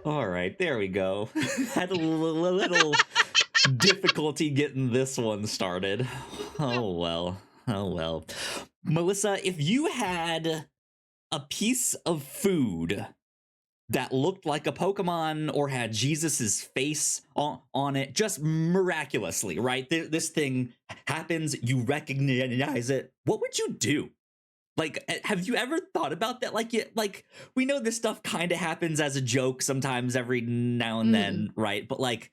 All right, there we go. Had a little difficulty getting this one started. Oh well. Oh well. Melissa, if you had a piece of food that looked like a Pokemon or had Jesus's face on it, just miraculously, right? This thing happens, you recognize it. What would you do? Like, have you ever thought about that? Like we know this stuff kind of happens as a joke sometimes every now and Mm. then, right? But like,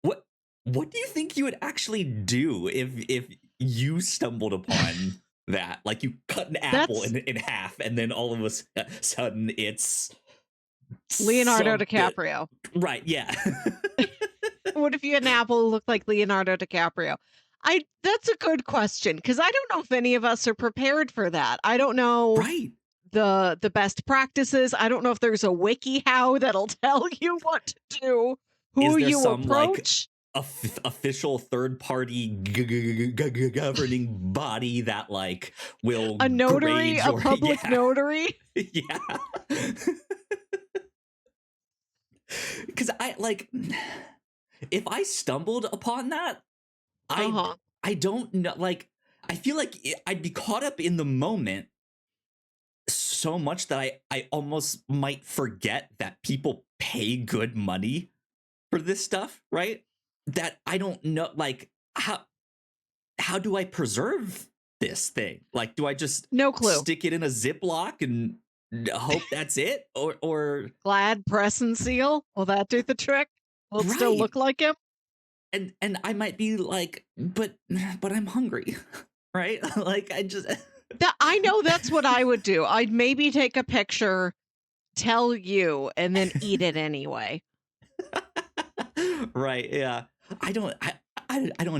what what do you think you would actually do if you stumbled upon that? Like, you cut an apple That's in half, and then all of a sudden it's Leonardo something, DiCaprio. right? Yeah. What if you had an apple that looked like Leonardo DiCaprio? That's a good question because I don't know if any of us are prepared for that. I don't know Right. the best practices. I don't know if there's a wiki how that'll tell you what to do, Is who there you some like approach. official third party governing body that like will A notary, grade a your public yeah. notary. Yeah. Because I like, if I stumbled upon that, I Uh-huh. I don't know, like, I feel like I'd be caught up in the moment so much that I almost might forget that people pay good money for this stuff, right? That I don't know, like, how do I preserve this thing? Like, do I just No clue. stick it in a Ziploc and hope that's it? Or Glad press and seal. Will that do the trick? Will it still right. look like him? And I might be like, but I'm hungry, right? Like, I just That I know that's what I would do. I'd maybe take a picture, tell you, and then eat it anyway. right, yeah. I don't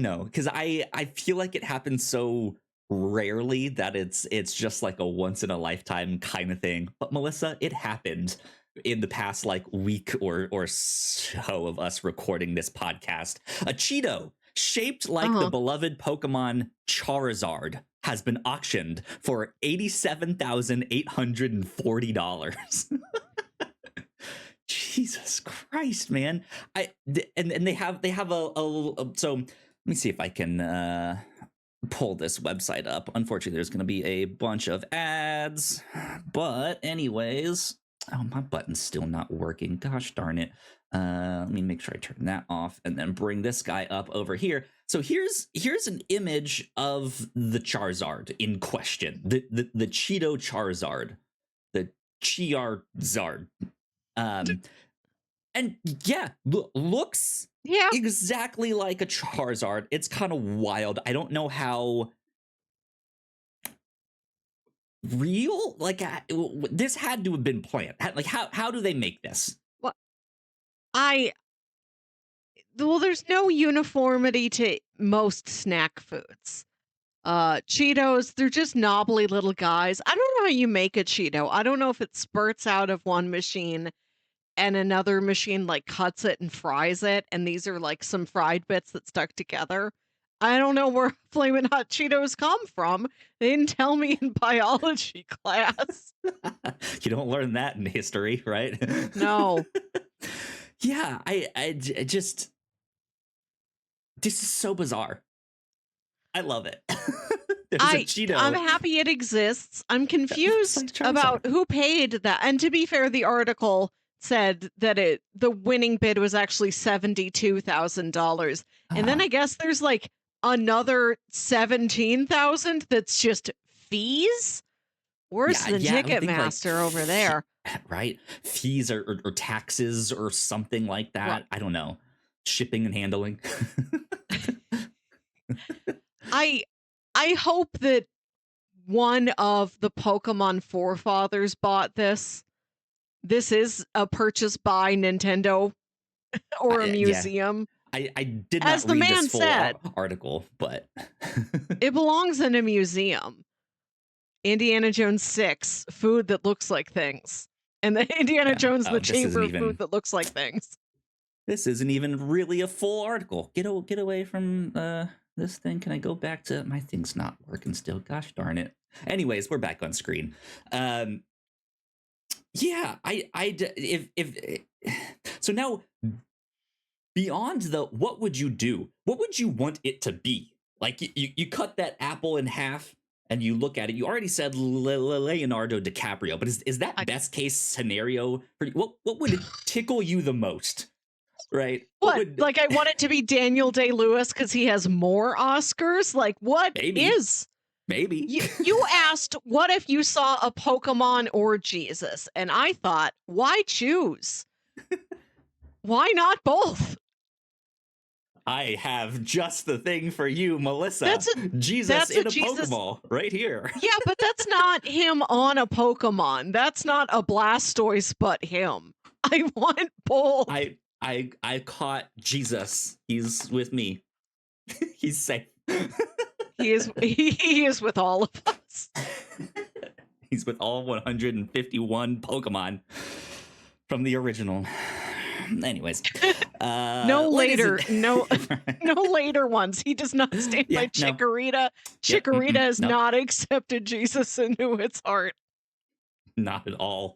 know, because I feel like it happens so rarely that it's just like a once in a lifetime kind of thing. But Melissa, it happened in the past like week or so of us recording this podcast. A Cheeto shaped like the Uh-huh. beloved Pokemon Charizard has been auctioned for $87,840. Jesus Christ, man! And they have a so let me see if I can pull this website up. Unfortunately, there's going to be a bunch of ads, but anyways, oh, my button's still not working. Gosh darn it! Let me make sure I turn that off and then bring this guy up over here. So here's an image of the Charizard in question, the Cheeto Charizard, the Cheerzard. Um, and yeah, looks Yeah. exactly like a Charizard. It's kind of wild. I don't know how real, like, this had to have been planned. Like, how do they make this? Well, I well, there's no uniformity to most snack foods. Cheetos, they're just knobbly little guys. I don't know how you make a Cheeto. I don't know if it spurts out of one machine and another machine like cuts it and fries it, and these are like some fried bits that stuck together. I don't know where Flamin' Hot Cheetos come from. They didn't tell me in biology class. You don't learn that in history, right? No. Yeah, just, this is so bizarre. I love it. There's a I'm Cheeto happy it exists. I'm that looks like confused Charizard. about who paid that. And to be fair, the article said that the winning bid was actually $72,000. And then Ah, I guess there's like another 17,000 that's just fees. Worse yeah, than yeah. I would think like Ticketmaster over there. right, fees or taxes or something like Right. that. I don't know. Shipping and handling. I I hope that one of the Pokemon forefathers bought this. This is a purchase by Nintendo or a Yeah, museum. I did As not the read this man full said, article, but it belongs in a museum. Indiana Jones 6, food that looks like things. And the Indiana yeah. Jones, Oh, the Chamber of Food that looks like things. this isn't even really a full article. Get away from this thing. Can I go back to my thing's not working still? Gosh darn it. Anyways, we're back on screen. Um, yeah, if so now beyond the what would you do? What would you want it to be? Like you cut that apple in half and you look at it. You already said Leonardo DiCaprio, but is that I, best case scenario for you? What would tickle you the most? Right? What what? would Like I want it to be Daniel Day-Lewis because he has more Oscars? Like what maybe is? maybe You asked, what if you saw a Pokemon or Jesus? And I thought, why choose? Why not both? I have just the thing for you, Melissa. That's a Jesus that's a in a Jesus. Pokeball right here. Yeah, but that's not him on a Pokemon. That's not a Blastoise, but him. I want both. I caught Jesus. He's with me. He's safe. He is with all of us. He's with all 151 Pokemon from the original. Anyways, No later, no later ones. He does not stand by no. Chikorita. Yep, Chikorita has no, not accepted Jesus into its heart. not at all.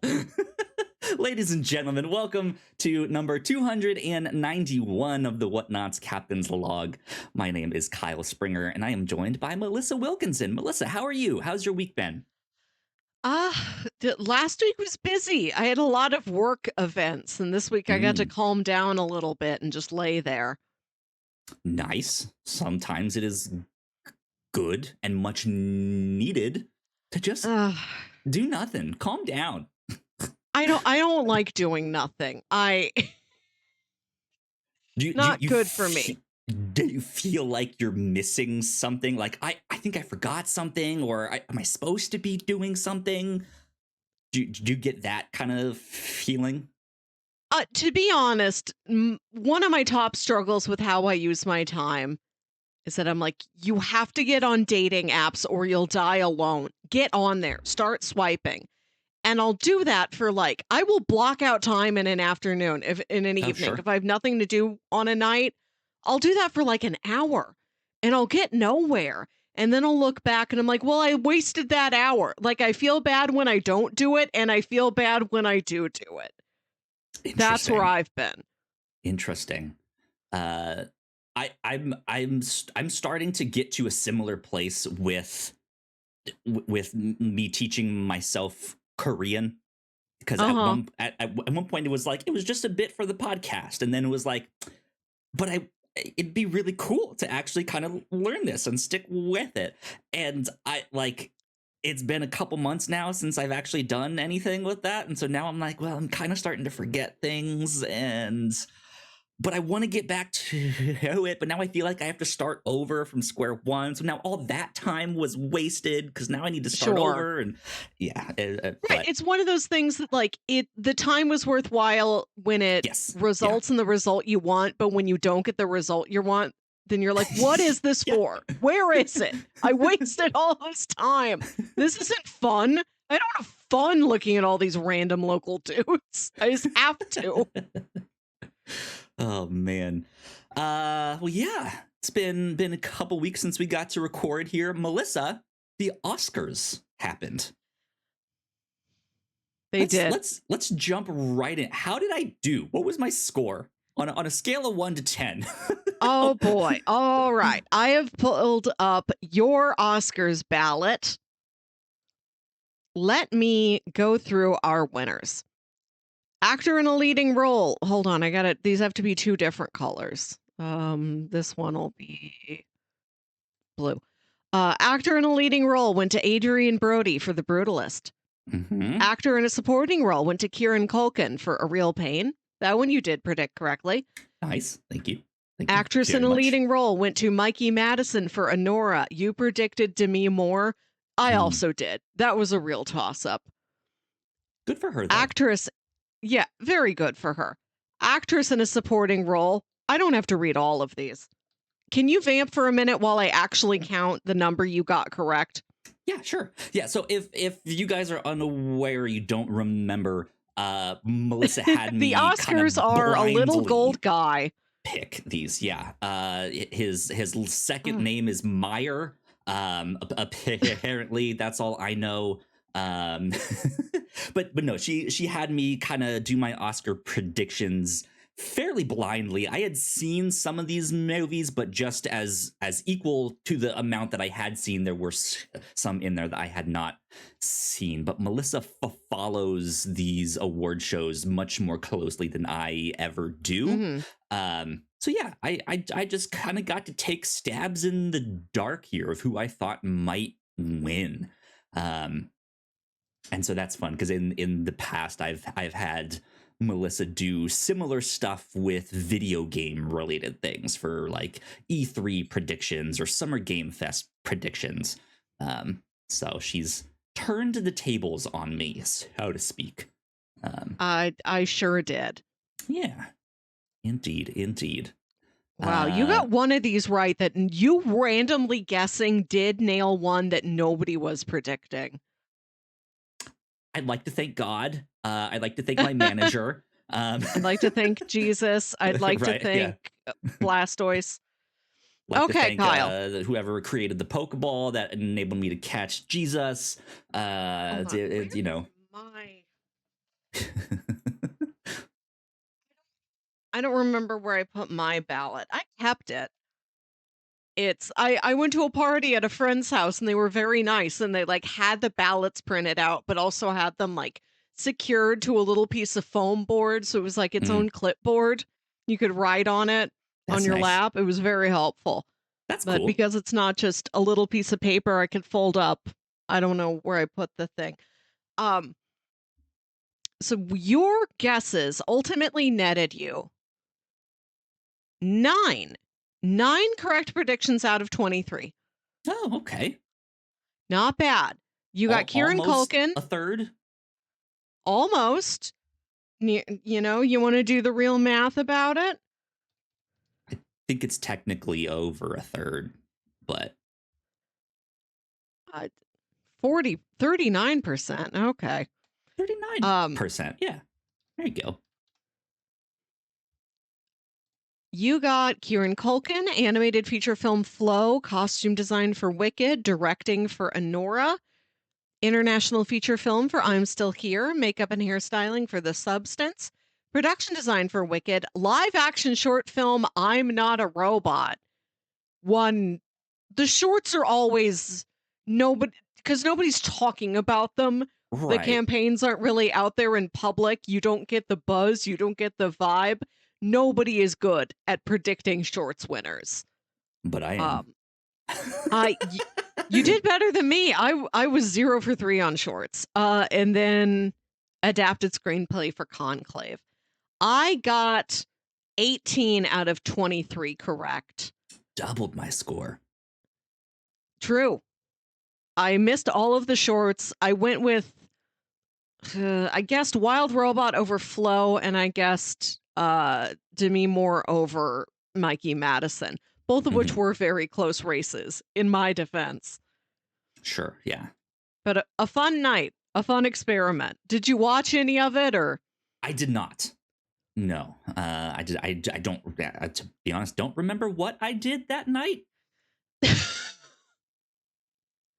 Ladies and gentlemen, welcome to number 291 of the Whatnauts Captain's Log. My name is Kyle Springer, and I am joined by Melissa Wilkinson. Melissa, how are you? How's your week been? Last week was busy. I had a lot of work events, and this week I got to calm down a little bit and just lay there. Nice. Sometimes it is good and much needed to just do nothing. Calm down. I don't like doing nothing. Not good for me. Do you feel like you're missing something? Like I think I forgot something, or am I supposed to be doing something? Do you get that kind of feeling? To be honest, one of my top struggles with how I use my time is that I'm like, you have to get on dating apps or you'll die alone. Get on there, start swiping. And I'll do that for I will block out time in an afternoon, if in an evening. Sure. If I have nothing to do on a night, I'll do that for an hour and I'll get nowhere. And then I'll look back and I'm like, well, I wasted that hour. I feel bad when I don't do it, and I feel bad when I do it. That's where I've been. Interesting. I'm starting to get to a similar place with me teaching myself Korean, because at one point it was just a bit for the podcast, and then it was like, but it'd be really cool to actually kind of learn this and stick with it. And it's been a couple months now since I've actually done anything with that, and so now I'm like, well, I'm kind of starting to forget things, but I want to get back to it, but now I feel like I have to start over from square one. So now all that time was wasted because now I need to start over. And yeah. Right. It's one of those things that the time was worthwhile when it results in the result you want, but when you don't get the result you want, then you're like, what is this for? Where is it? I wasted all this time. This isn't fun. I don't have fun looking at all these random local dudes. I just have to. Oh man. Well, yeah, it's been a couple weeks since we got to record here. Melissa, the Oscars happened. Let's jump right in. How did I do? What was my score on a scale of 1 to 10? Oh boy. All right. I have pulled up your Oscars ballot. Let me go through our winners. Actor in a leading role. Hold on, I got it. These have to be two different colors. This one will be blue. Actor in a leading role went to Adrian Brody for The Brutalist. Mm-hmm. Actor in a supporting role went to Kieran Culkin for A Real Pain. That one you did predict correctly. Nice, thank you. Actress in a leading role went to Mikey Madison for Honora. You predicted Demi Moore. I also did. That was a real toss-up. Good for her, though. Actress. Yeah, very good for her. Actress in a supporting role. I don't have to read all of these. Can you vamp for a minute while I actually count the number you got correct? Yeah, sure. Yeah, so if you guys are unaware, you don't remember, Melissa had me the Oscars are a little gold guy. Pick these, yeah. His second name is Meyer. Apparently, that's all I know. Um, but no, she had me kind of do my Oscar predictions fairly blindly. I had seen some of these movies, but just as equal to the amount that I had seen, there were some in there that I had not seen. But Melissa follows these award shows much more closely than I ever do. Hmm. So yeah, I just kind of got to take stabs in the dark here of who I thought might win. Um, and so that's fun because in the past I've had Melissa do similar stuff with video game related things for like E3 predictions or Summer Game Fest predictions. So she's turned the tables on me, so to speak. I sure did. Yeah, indeed. Wow, you got one of these right that you randomly guessing did nail one that nobody was predicting. I'd like to thank God. I'd like to thank my manager. I'd like to thank Jesus. I'd like to Right, yeah. thank Blastoise. Like to Okay, thank Kyle. whoever created the Pokeball that enabled me to catch Jesus. Hold on, You know. my... I don't remember where I put my ballot. I kept it. I went to a party at a friend's house and they were very nice and they like had the ballots printed out, but also had them like secured to a little piece of foam board. So it was like its own clipboard. You could write on it on That's your nice. lap. It was very helpful. That's But cool. because it's not just a little piece of paper I could fold up, I don't know where I put the thing. So your guesses ultimately netted you 9 correct predictions out of 23. Oh, okay. Not bad. You got Kieran Almost Culkin. a third. Almost. You know, you want to do the real math about it? I think it's technically over a third, but 39%. Okay. 39%. Yeah. There you go. You got Kieran Culkin, animated feature film Flow, costume design for Wicked, directing for Anora, international feature film for I'm Still Here, makeup and hairstyling for The Substance, production design for Wicked, live action short film I'm Not a Robot. The shorts are always because nobody's talking about them. Right. The campaigns aren't really out there in public. You don't get the buzz, you don't get the vibe. Nobody is good at predicting shorts winners. But I am. You did better than me. I was 0 for 3 on shorts. And then adapted screenplay for Conclave. I got 18 out of 23 correct. Doubled my score. True. I missed all of the shorts. I went with I guessed Wild Robot over Flo, and I guessed Demi Moore over Mikey Madison, both of which were very close races, in my defense. Sure, yeah. But a fun night, a fun experiment. Did you watch any of it, or? I did not. No, I don't. To be honest, don't remember what I did that night.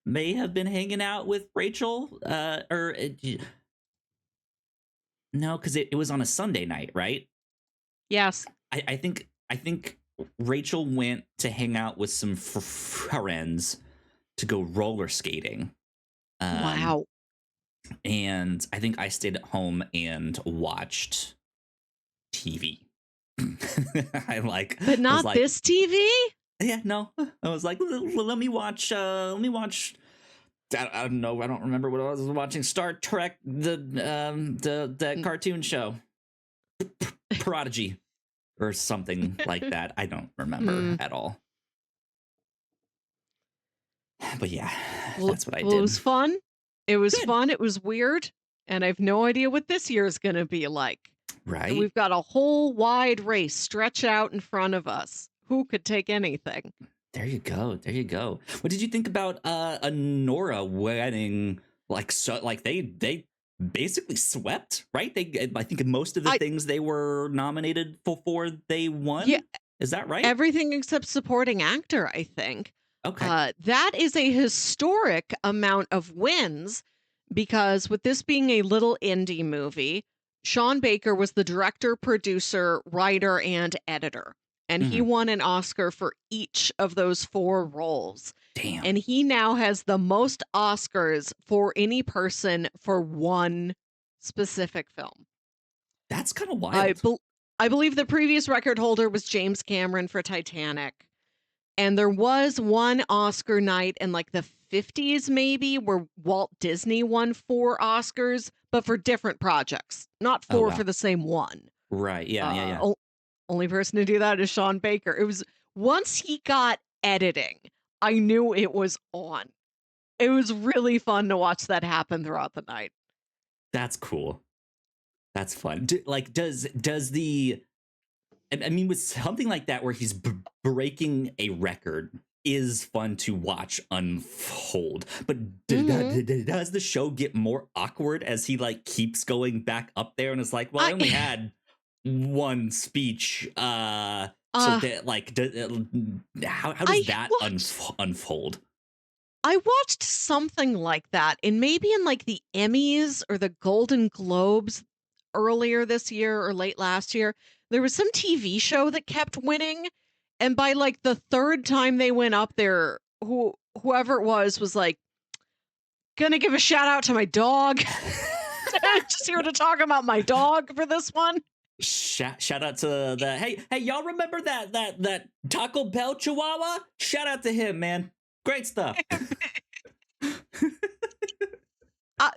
May have been hanging out with Rachel, no, because it was on a Sunday night, right? Yes. I think Rachel went to hang out with some friends to go roller skating. Wow. And I think I stayed at home and watched TV. But not this TV? Yeah, no. I was like, let me watch I don't know. I don't remember what I was watching. Star Trek, the cartoon show, Prodigy, or something like that. I don't remember at all. But yeah, that's what I did. It was fun. It was fun. It was weird, and I have no idea what this year is going to be like. Right. And we've got a whole wide race stretch out in front of us. Who could take anything? There you go. What did you think about a Nora winning? They basically swept, right? I think most of the things they were nominated for, they won. Yeah, is that right? Everything except supporting actor, I think. Okay. That is a historic amount of wins. because with this being a little indie movie, Sean Baker was the director, producer, writer, and editor. And he Mhm. won an Oscar for each of those 4 roles. Damn, And he now has the most Oscars for any person for one specific film. that's kind of I wild. bel I believe the previous record holder was James Cameron for Titanic. And there was one Oscar night in like the 50s, maybe, where Walt Disney won 4 Oscars, but for different projects, not Oh 4 for wow. the same one. Right. Yeah. Yeah. Yeah. Only person to do that is Sean Baker. It was once he got editing, I knew it was on. It was really fun to watch that happen throughout the night. That's cool. That's fun. Like, does the I mean, with something like that where he's breaking a record is fun to watch unfold. But Mhm. does the show get more awkward as he like keeps going back up there and is like, well, I I only had one speech. So uh that like, how does I that watched unfold? I watched something like that, and maybe in like the Emmys or the Golden Globes earlier this year or late last year. There was some TV show that kept winning, and by like the 3rd time they went up there, whoever it was like, "Gonna give a shout out to my dog." Just here to talk about my dog for this one. Shout out to the hey y'all remember that Taco Bell Chihuahua? Shout out to him, man. Great stuff.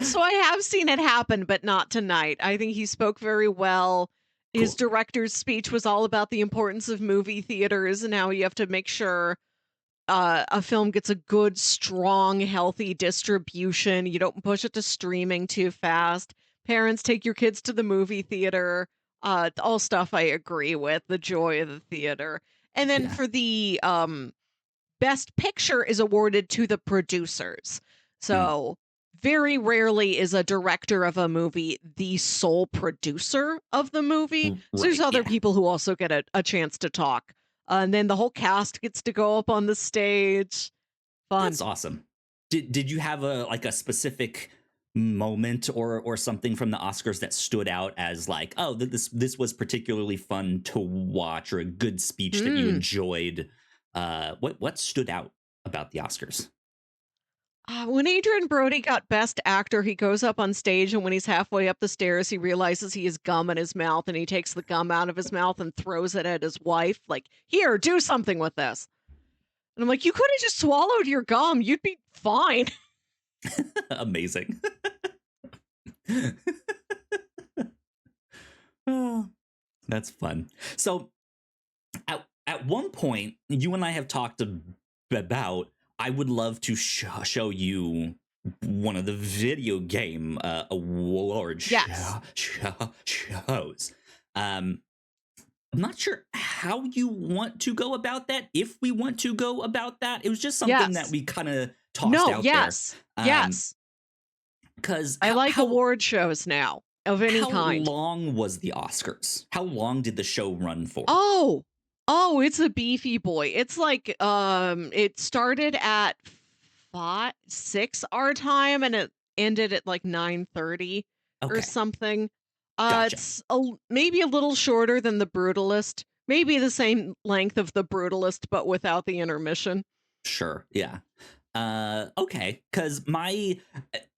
So I have seen it happen, but not tonight. I think he spoke very well. His Cool. director's speech was all about the importance of movie theaters and how you have to make sure a film gets a good, strong, healthy distribution. You don't push it to streaming too fast. Parents, take your kids to the movie theater. All stuff I agree with. The joy of the theater. And then Yeah. for the Best Picture is awarded to the producers. Mm, So very rarely is a director of a movie the sole producer of the movie. So there's right. other Yeah. people who also get a chance to talk. And then the whole cast gets to go up on the stage. Fun. That's awesome. Did you have a specific moment or something from the Oscars that stood out as like, oh, this was particularly fun to watch, or a good speech that you Hmm. enjoyed? What stood out about the Oscars? When Adrian Brody got Best Actor, he goes up on stage, and when he's halfway up the stairs, he realizes he has gum in his mouth, and he takes the gum out of his mouth and throws it at his wife, like, "Here, do something with this." And I'm like, "You could have just swallowed your gum. You'd be fine." Amazing. Oh, that's fun. So at one point, you and I have talked about. I would love to show you one of the video game award Yes. shows. I'm not sure how you want to go about that. If we want to go about that, it was just something that Yes. we kind of tossed No, out there. yes. Yes. Because I like award shows now of any how kind. long was the Oscars? How long did the show run for? Oh. Oh, it's a beefy boy. It's like, it started at 6 our time, and it ended at, like, 9:30 or Okay, something. gotcha. It's maybe a little shorter than The Brutalist, maybe the same length of The Brutalist, but without the intermission. Sure. Yeah. Okay. Because my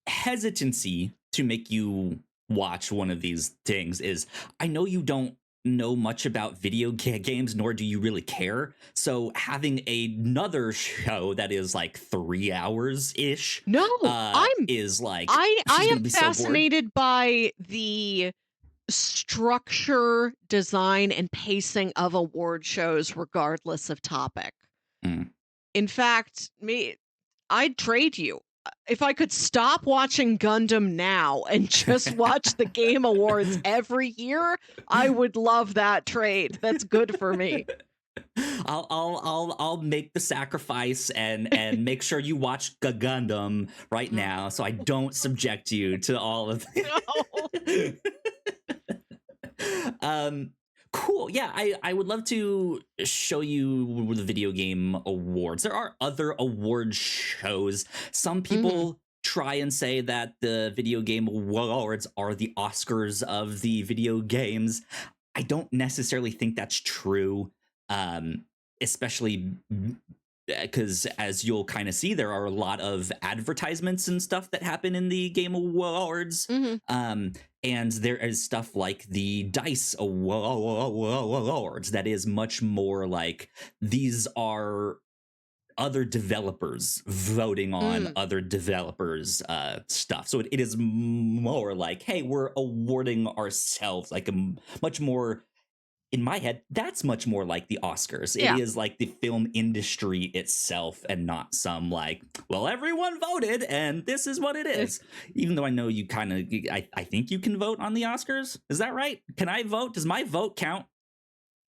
hesitancy to make you watch one of these things is I know you don't know much about video games, nor do you really care. So having another show that is like 3 hours ish No, I'm is like I she's gonna am be so bored. fascinated by the structure, design, and pacing of award shows regardless of topic. Mm. In fact, I'd trade you. If I could stop watching Gundam now and just watch the Game Awards every year, I would love that trade. That's good for me. I'll make the sacrifice and make sure you watch Gundam right now, so I don't subject you to all of No. um cool. Yeah, I would love to show you the video game awards. There are other award shows. Some Mhm. people try and say that the video game awards are the Oscars of the video games. I don't necessarily think that's true, especially because as you'll kind of see, there are a lot of advertisements and stuff that happen in the game awards. Hmm. And there is stuff like the DICE awards that is much more like these are other developers voting on other developers stuff. So it is more like, hey, we're awarding ourselves, like a much more, in my head, that's much more like the Oscars. It Yeah. is like the film industry itself and not some like, well, everyone voted and this is what it is. Even though I know you kind of, I think you can vote on the Oscars. Is that right? Can I vote? Does my vote count?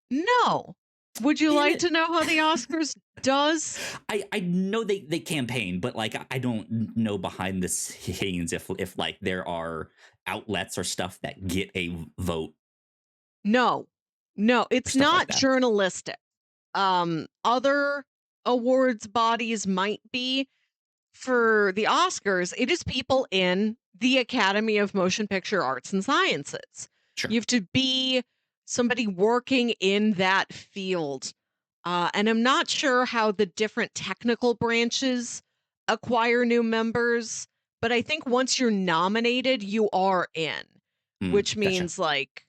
No. Would you Damn like it. to know how the Oscars does? I know they campaign, but like I don't know behind the scenes if like there are outlets or stuff that get a vote No. No, or it's stuff like not that. journalistic. Other awards bodies might be. For the Oscars, it is people in the Academy of Motion Picture Arts and Sciences. Sure. You have to be somebody working in that field. And I'm not sure how the different technical branches acquire new members, but I think once you're nominated, you are in, which Gotcha. means like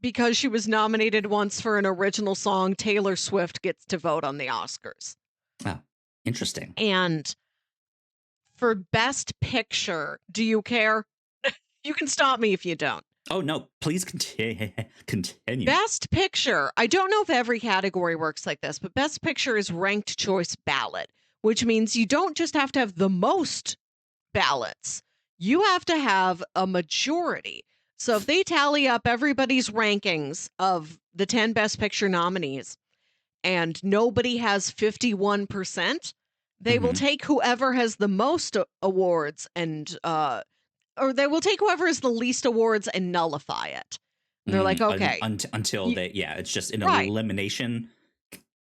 because she was nominated once for an original song, Taylor Swift gets to vote on the Oscars. Oh, interesting. And for Best Picture, do you care? You can stop me if you don't. Oh no, please continue. Best Picture. I don't know if every category works like this, but Best Picture is ranked choice ballot, which means you don't just have to have the most ballots. You have to have a majority. So if they tally up everybody's rankings of the 10 Best Picture nominees and nobody has 51%, they will take whoever has the most awards and or they will take whoever has the least awards and nullify it. And they're like, okay, until they, yeah, it's just an right. elimination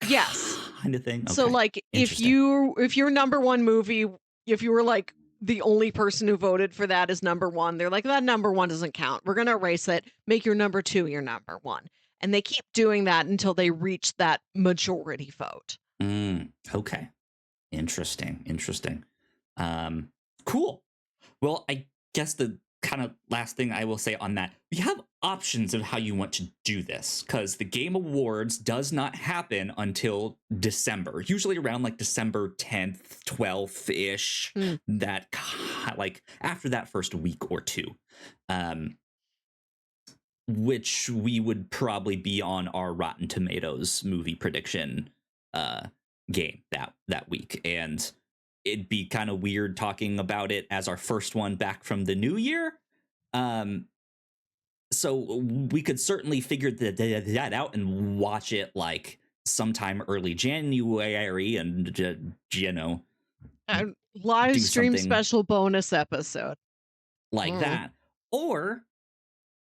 Yes. kind of thing. Okay. So like if your number one movie, if you were like the only person who voted for that is number one, they're like, that number one doesn't count. We're going to erase it. Make your number two your number one. And they keep doing that until they reach that majority vote. Okay. Interesting. Cool. Well, I guess the kind of last thing I will say on that, we have options of how you want to do this because the Game Awards does not happen until December, usually around like December 10th, 12th ish, that like after that first week or two, which we would probably be on our Rotten Tomatoes movie prediction game that week. And it'd be kind of weird talking about it as our first one back from the new year. So we could certainly figure that out and watch it like sometime early January and, you know, live stream special bonus episode like that. Or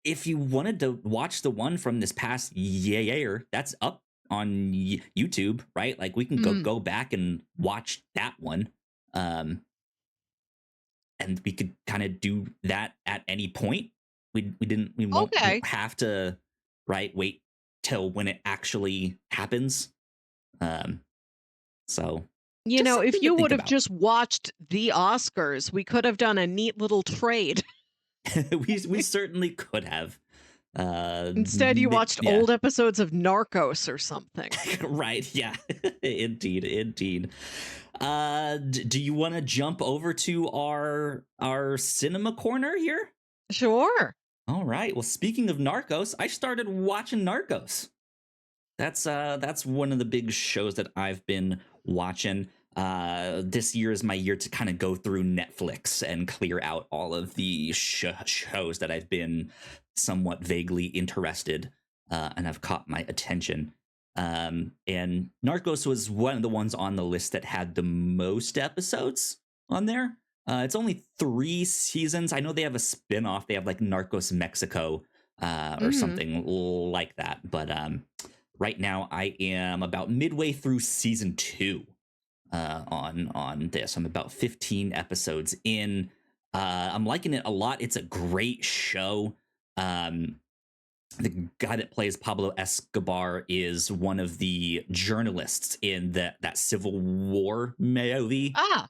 if you wanted to watch the one from this past year, that's up on YouTube, right? Like we can go back and watch that one. And we could kind of do that at any point. We won't have to wait till when it actually happens. So you know, if you would have just watched the Oscars, we could have done a neat little trade. we certainly could have. Instead, you watched old episodes of Narcos or something. Right? Yeah. Indeed. Do you want to jump over to our cinema corner here? Sure. All right. Well, speaking of Narcos, I started watching Narcos. That's one of the big shows that I've been watching. This year is my year to kind of go through Netflix and clear out all of the shows that I've been somewhat vaguely interested and have caught my attention. And Narcos was one of the ones on the list that had the most episodes on there. It's only 3 seasons. I know they have a spin-off. They have like Narcos Mexico or something like that. But right now I am about midway through season 2. on this. I'm about 15 episodes in. I'm liking it a lot. It's a great show. The guy that plays Pablo Escobar is one of the journalists in that Civil War movie. Ah,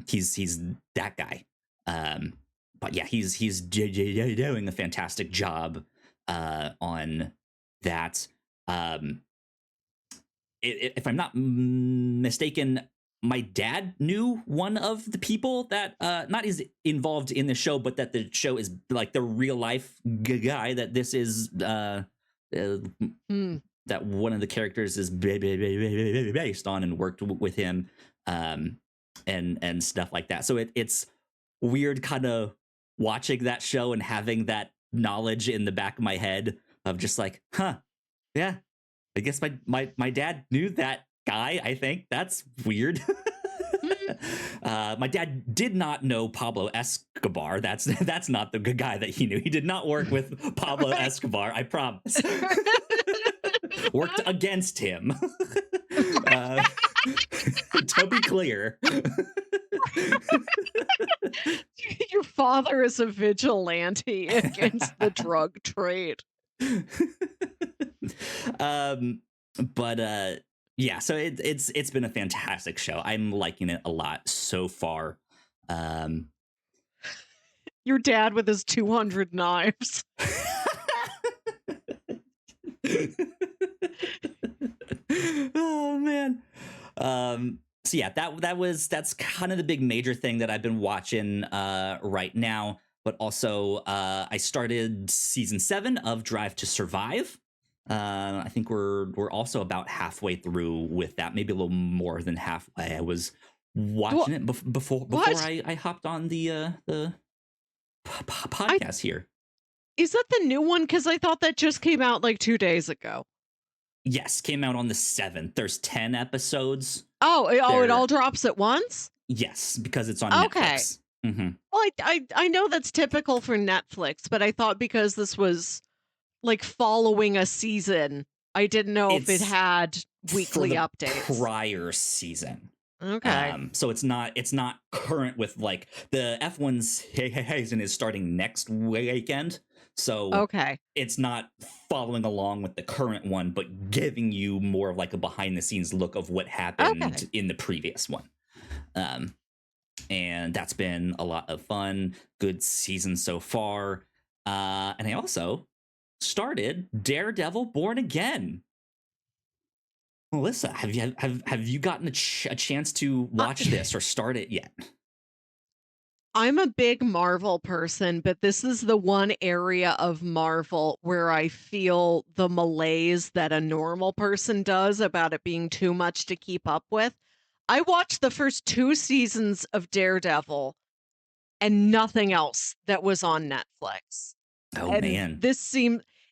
He's that guy. But yeah, he's doing a fantastic job on that. If I'm not mistaken, my dad knew one of the people that not is involved in the show, but that the show is like the real life guy that this is hmm. that one of the characters is based on, and worked with him and stuff like that. So it's weird kind of watching that show and having that knowledge in the back of my head of just like, huh, yeah, I guess my dad knew that guy. I think that's weird. My dad did not know Pablo Escobar. That's not the good guy that he knew. He did not work with Pablo Escobar. I promise. Worked against him. To be clear. Your father is a vigilante against the drug trade. But yeah, so it's been a fantastic show. I'm liking it a lot so far. Your dad with his 200 knives. Oh man. So yeah, that's kind of the big major thing that I've been watching right now. But also I started season 7 of Drive to Survive. I think we're also about halfway through with that, maybe a little more than halfway. I was watching it before I hopped on the podcast here. Is that the new one? Because I thought that just came out like 2 days ago. Yes, came out on the 7th. There's 10 episodes. Oh, it all drops at once? Yes, because it's on Okay. Netflix. Mm-hmm. Well, I know that's typical for Netflix, but I thought because this was like following a season, I didn't know if it had weekly updates. Prior season. Okay. So it's not current with like the F1's season is starting next weekend. So Okay. it's not following along with the current one, but giving you more of like a behind the scenes look of what happened in the previous one. And that's been a lot of fun. Good season so far. And I also started Daredevil Born Again. Melissa, have you gotten a chance to watch this or start it yet? I'm a big Marvel person, but this is the one area of Marvel where I feel the malaise that a normal person does about it being too much to keep up with. I watched the first 2 seasons of Daredevil and nothing else that was on Netflix. Oh And man.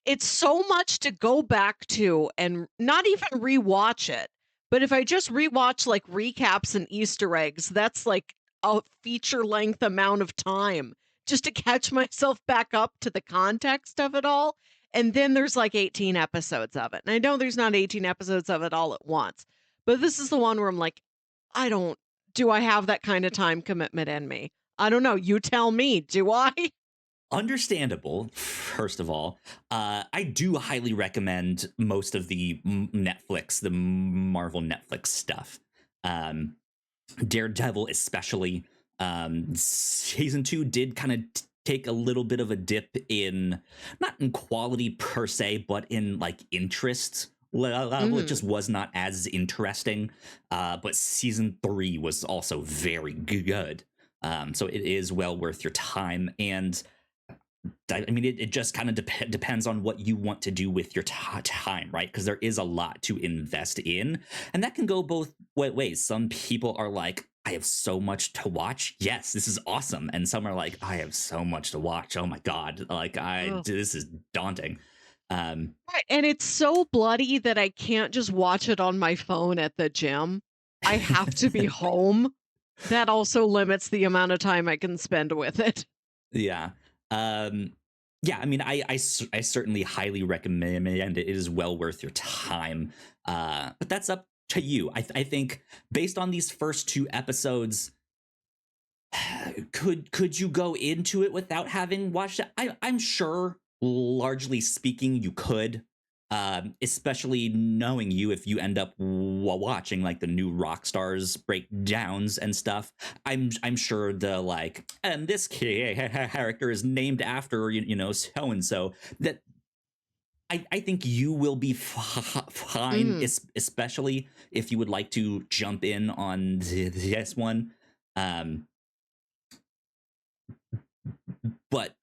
it's so much to go back to and not even rewatch it. But if I just rewatch like recaps and Easter eggs, that's like a feature length amount of time just to catch myself back up to the context of it all. And then there's like 18 episodes of it. And I know there's not 18 episodes of it all at once, but this is the one where I'm like, do I have that kind of time commitment in me? I don't know. You tell me, do I? Understandable, first of all. I do highly recommend most of the the Marvel Netflix stuff. Daredevil, especially. Season 2 did kind of take a little bit of a dip in, not in quality per se, but in like interest level. It just was not as interesting. But season 3 was also very good. So it is well worth your time. And I mean, it just kind of depends on what you want to do with your time, right? Because there is a lot to invest in, and that can go both ways. Some people are like, I have so much to watch. Yes, this is awesome. And some are like, I have so much to watch. Oh my God. Like this is daunting. Right. And it's so bloody that I can't just watch it on my phone at the gym. I have to be home. That also limits the amount of time I can spend with it. Yeah. Yeah, I mean, I certainly highly recommend it. It is well worth your time. But that's up to you. I think based on these first 2 episodes, could you go into it without having watched it? I'm sure, largely speaking, you could. Especially knowing you, if you end up watching like the new Rockstars breakdowns and stuff, I'm sure the like, and this character is named after so and so, that I think you will be fine, especially if you would like to jump in on this one. But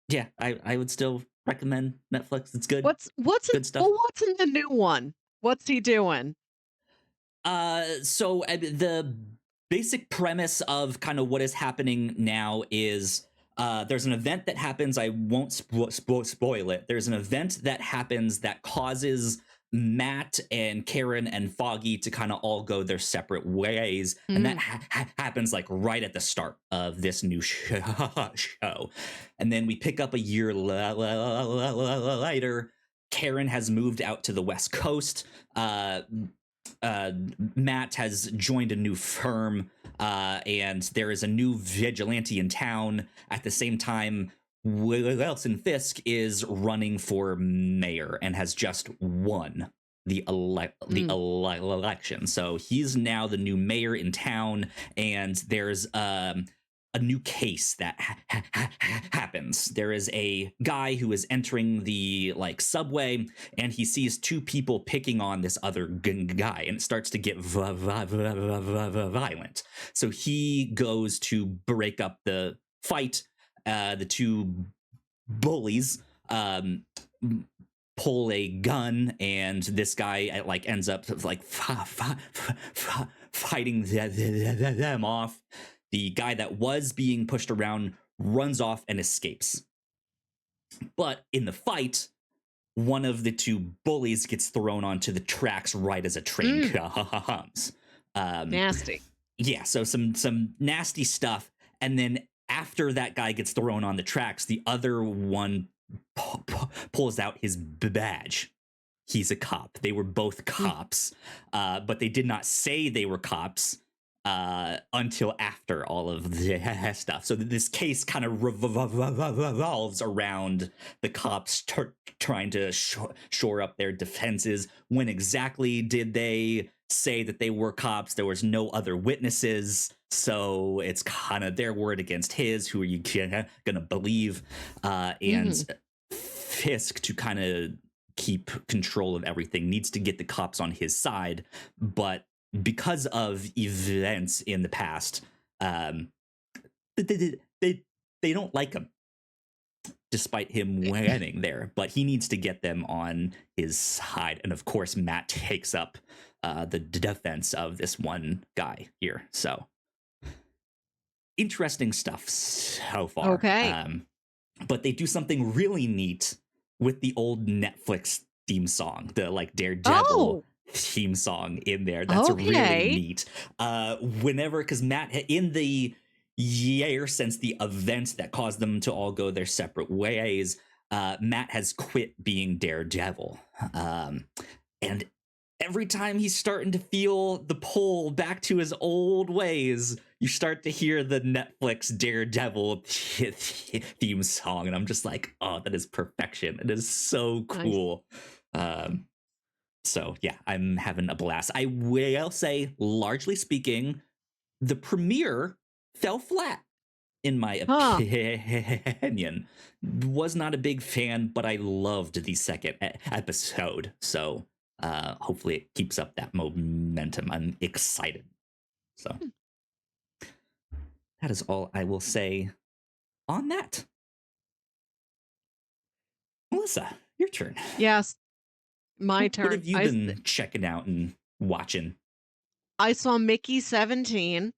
yeah, I would still recommend Netflix. It's good. What's Good stuff. what's in the new one? What's he doing? So the basic premise of kind of what is happening now is there's an event that happens. I won't spoil it. There's an event that happens that causes Matt and Karen and Foggy to kind of all go their separate ways, and that happens like right at the start of this new show. And then we pick up a year later. Karen has moved out to the West Coast. Matt has joined a new firm, and there is a new vigilante in town. At the same time, Wilson Fisk is running for mayor and has just won the election. So he's now the new mayor in town, and there's a new case that happens. There is a guy who is entering the like subway, and he sees 2 people picking on this other guy, and it starts to get violent. So he goes to break up the fight. The 2 bullies pull a gun, and this guy like ends up like fighting them off. The guy that was being pushed around runs off and escapes. But in the fight, one of the 2 bullies gets thrown onto the tracks right as a train comes. Nasty. Yeah, so some nasty stuff. And then after that guy gets thrown on the tracks, the other one pulls out his badge. He's a cop. They were both cops, but they did not say they were cops until after all of the stuff. So this case kind of revolves around the cops trying to shore up their defenses. When exactly did they say that they were cops? There was no other witnesses, so it's kind of their word against his. Who are you gonna believe? And Fisk, to kind of keep control of everything, needs to get the cops on his side, but because of events in the past, they don't like him, despite him winning there. But he needs to get them on his side, and of course, Matt takes up the defense of this one guy here. So interesting stuff so far. Okay. But they do something really neat with the old Netflix theme song, the like Daredevil theme song in there. That's really neat. Whenever, because Matt, in the year since the events that caused them to all go their separate ways, Matt has quit being Daredevil. And every time he's starting to feel the pull back to his old ways, you start to hear the Netflix Daredevil theme song. And I'm just like, oh, that is perfection. It is so cool. Nice. So yeah, I'm having a blast. I will say, largely speaking, the premiere fell flat, in my opinion. Was not a big fan, but I loved the second episode. So hopefully it keeps up that momentum. I'm excited. So that is all I will say on that. Melissa, your turn. Yes, my turn. What have you been checking out and watching? I saw Mickey 17.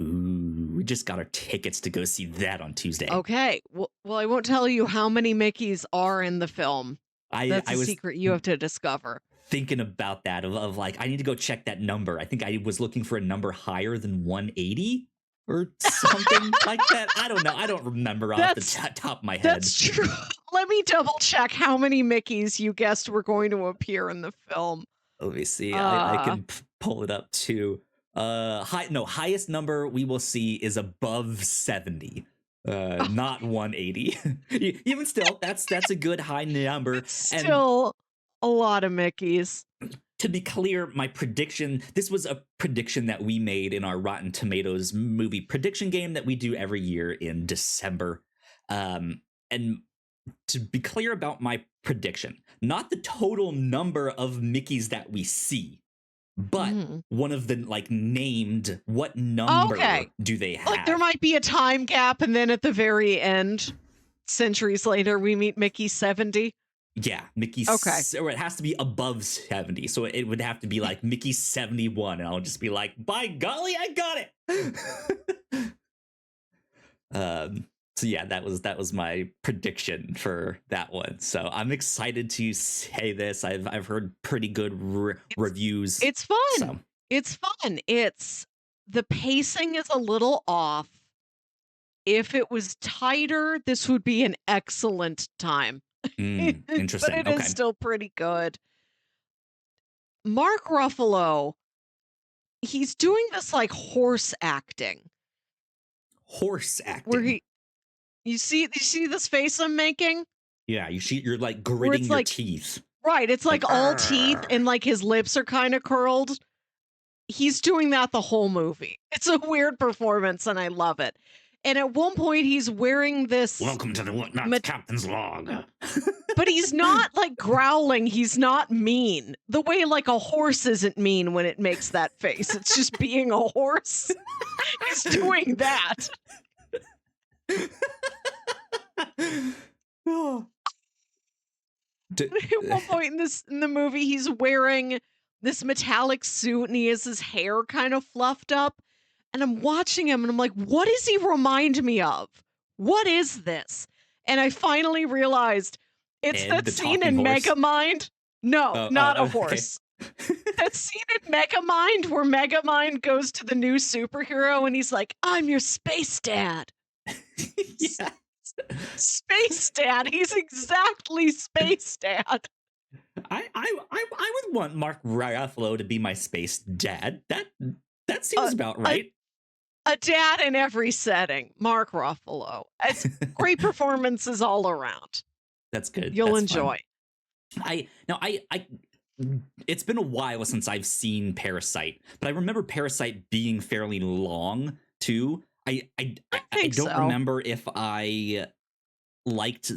Ooh, we just got our tickets to go see that on Tuesday. Okay. Well, I won't tell you how many Mickeys are in the film. That's a secret you have to discover. Thinking about that of like, I need to go check that number. I think I was looking for a number higher than 180 or something like that. I don't know. I don't remember off the top of my head. That's true. Let me double check how many Mickeys you guessed were going to appear in the film. Let me see. I Uh, can pull it up too. Highest number we will see is above 70. Not 180. Even still, that's a good high number. it's And still a lot of Mickeys. to be clear, my prediction, this was a prediction that we made in our Rotten Tomatoes movie prediction game that we do every year in December. And to be clear about my prediction, not the total number of Mickeys that we see, but Mhm. one of the like named, what number Okay. do they Like there have? might be a time gap, and then at the very end, centuries later, we meet Mickey 70. Yeah, Mickey, Okay. or it has to be above 70. So it would have to be like Mickey 71. And I'll just be like, by golly, I got it. So yeah, that was my prediction for that one. So I'm excited to say this. I've heard pretty good reviews. It's fun. So It's fun. It's the pacing is a little off. If it was tighter, this would be an excellent time. But interesting. it Okay. is still pretty good. Mark Ruffalo, he's doing this like horse acting Horse where acting. you see this face I'm making? Yeah, you're like Where gritting it's your like teeth. right, it's like all teeth "Arr." and like his lips are kind of curled. He's doing that the whole movie. It's a weird performance and I love it. And at one point he's wearing this Welcome to the Whatnauts Captain's Log. but he's not like growling, he's not mean. The way like a horse isn't mean when it makes that face. It's just being a horse. He's doing that. Oh. At one point in the movie, he's wearing this metallic suit and he has his hair kind of fluffed up. And I'm watching him and I'm like, what does he remind me of? What is this? And I finally realized it's Ed, that the scene talking in horse? Megamind. No, not a okay. horse. That scene in Megamind where Megamind goes to the new superhero and he's like, I'm your space dad. Yeah. Space dad. He's exactly space dad. I would want Mark Ruffalo to be my space dad. That seems about right. A dad in every setting. Mark Ruffalo. It's great performances all around. That's good. You'll That's enjoy. Fun. It's been a while since I've seen Parasite, but I remember Parasite being fairly long too. I don't remember if I liked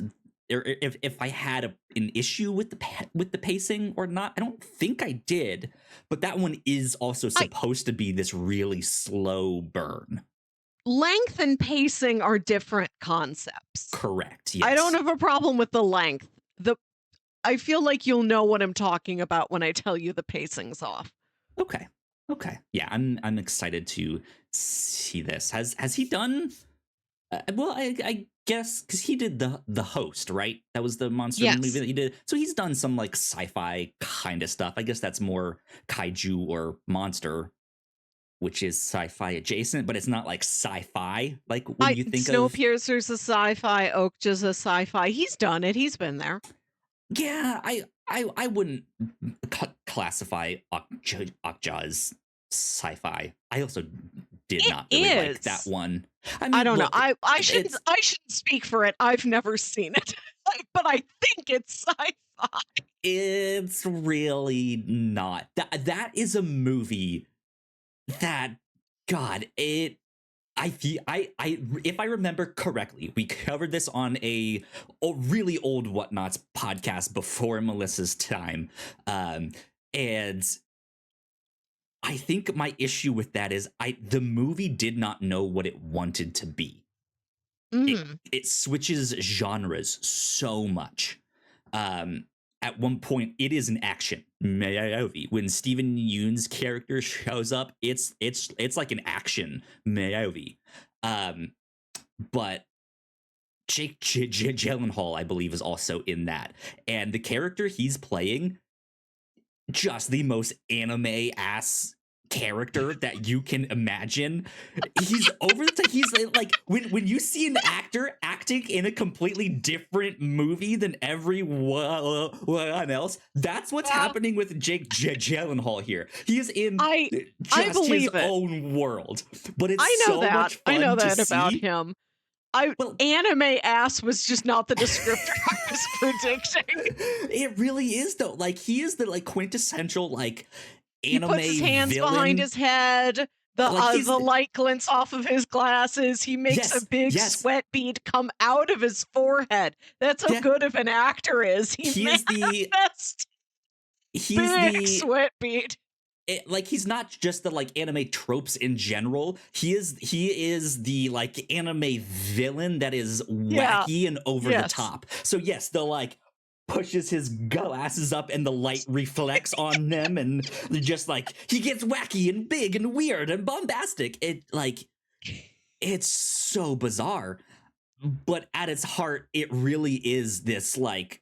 or if I had an issue with the pacing or not. I don't think I did, but that one is also supposed to be this really slow burn. Length and pacing are different concepts. Correct. Yes. I don't have a problem with the length. I feel like you'll know what I'm talking about when I tell you the pacing's off. Okay. Yeah, I'm excited to see this. Has he done? Well, I guess because he did the Host, right? That was the monster movie that he did. So he's done some like sci-fi kind of stuff. I guess that's more kaiju or monster, which is sci-fi adjacent, but it's not like sci-fi. Like when you think of Snowpiercer's a sci-fi, Okja's a sci-fi. He's done it. He's been there. Yeah, I wouldn't classify Okja as sci-fi. I also did not really like that one. I mean, I don't know. I shouldn't speak for it. I've never seen it, but I think it's sci-fi. It's really not. That is a movie that, God, if I remember correctly, we covered this on a really old Whatnauts podcast before Melissa's time, and I think my issue with that is the movie did not know what it wanted to be. It switches genres so much. At one point, it is an action movie. When Steven Yeun's character shows up, it's like an action movie. But Jake Gyllenhaal, I believe, is also in that, and the character he's playing, just the most anime ass character that you can imagine. He's over the top. He's like when you see an actor acting in a completely different movie than everyone else, that's what's Yeah. happening with Jake Gyllenhaal here. He is in I just his believe it. own world, but it's I know so that. much I fun know to that about see. him. Well, Anime ass was just not the descriptor I was predicting. it really is though. Like he is the like quintessential like He anime puts his hands villain. behind his head. Like he's The light glints off of his glasses. He makes a big sweat bead come out of his forehead. That's how good of an actor is. He is big sweat bead. Like he's not just the like anime tropes in general. He is the like anime villain that is wacky and over the top. So yes, the like pushes his glasses up and the light reflects on them, and just like he gets wacky and big and weird and bombastic. It's so bizarre. But at its heart, it really is this like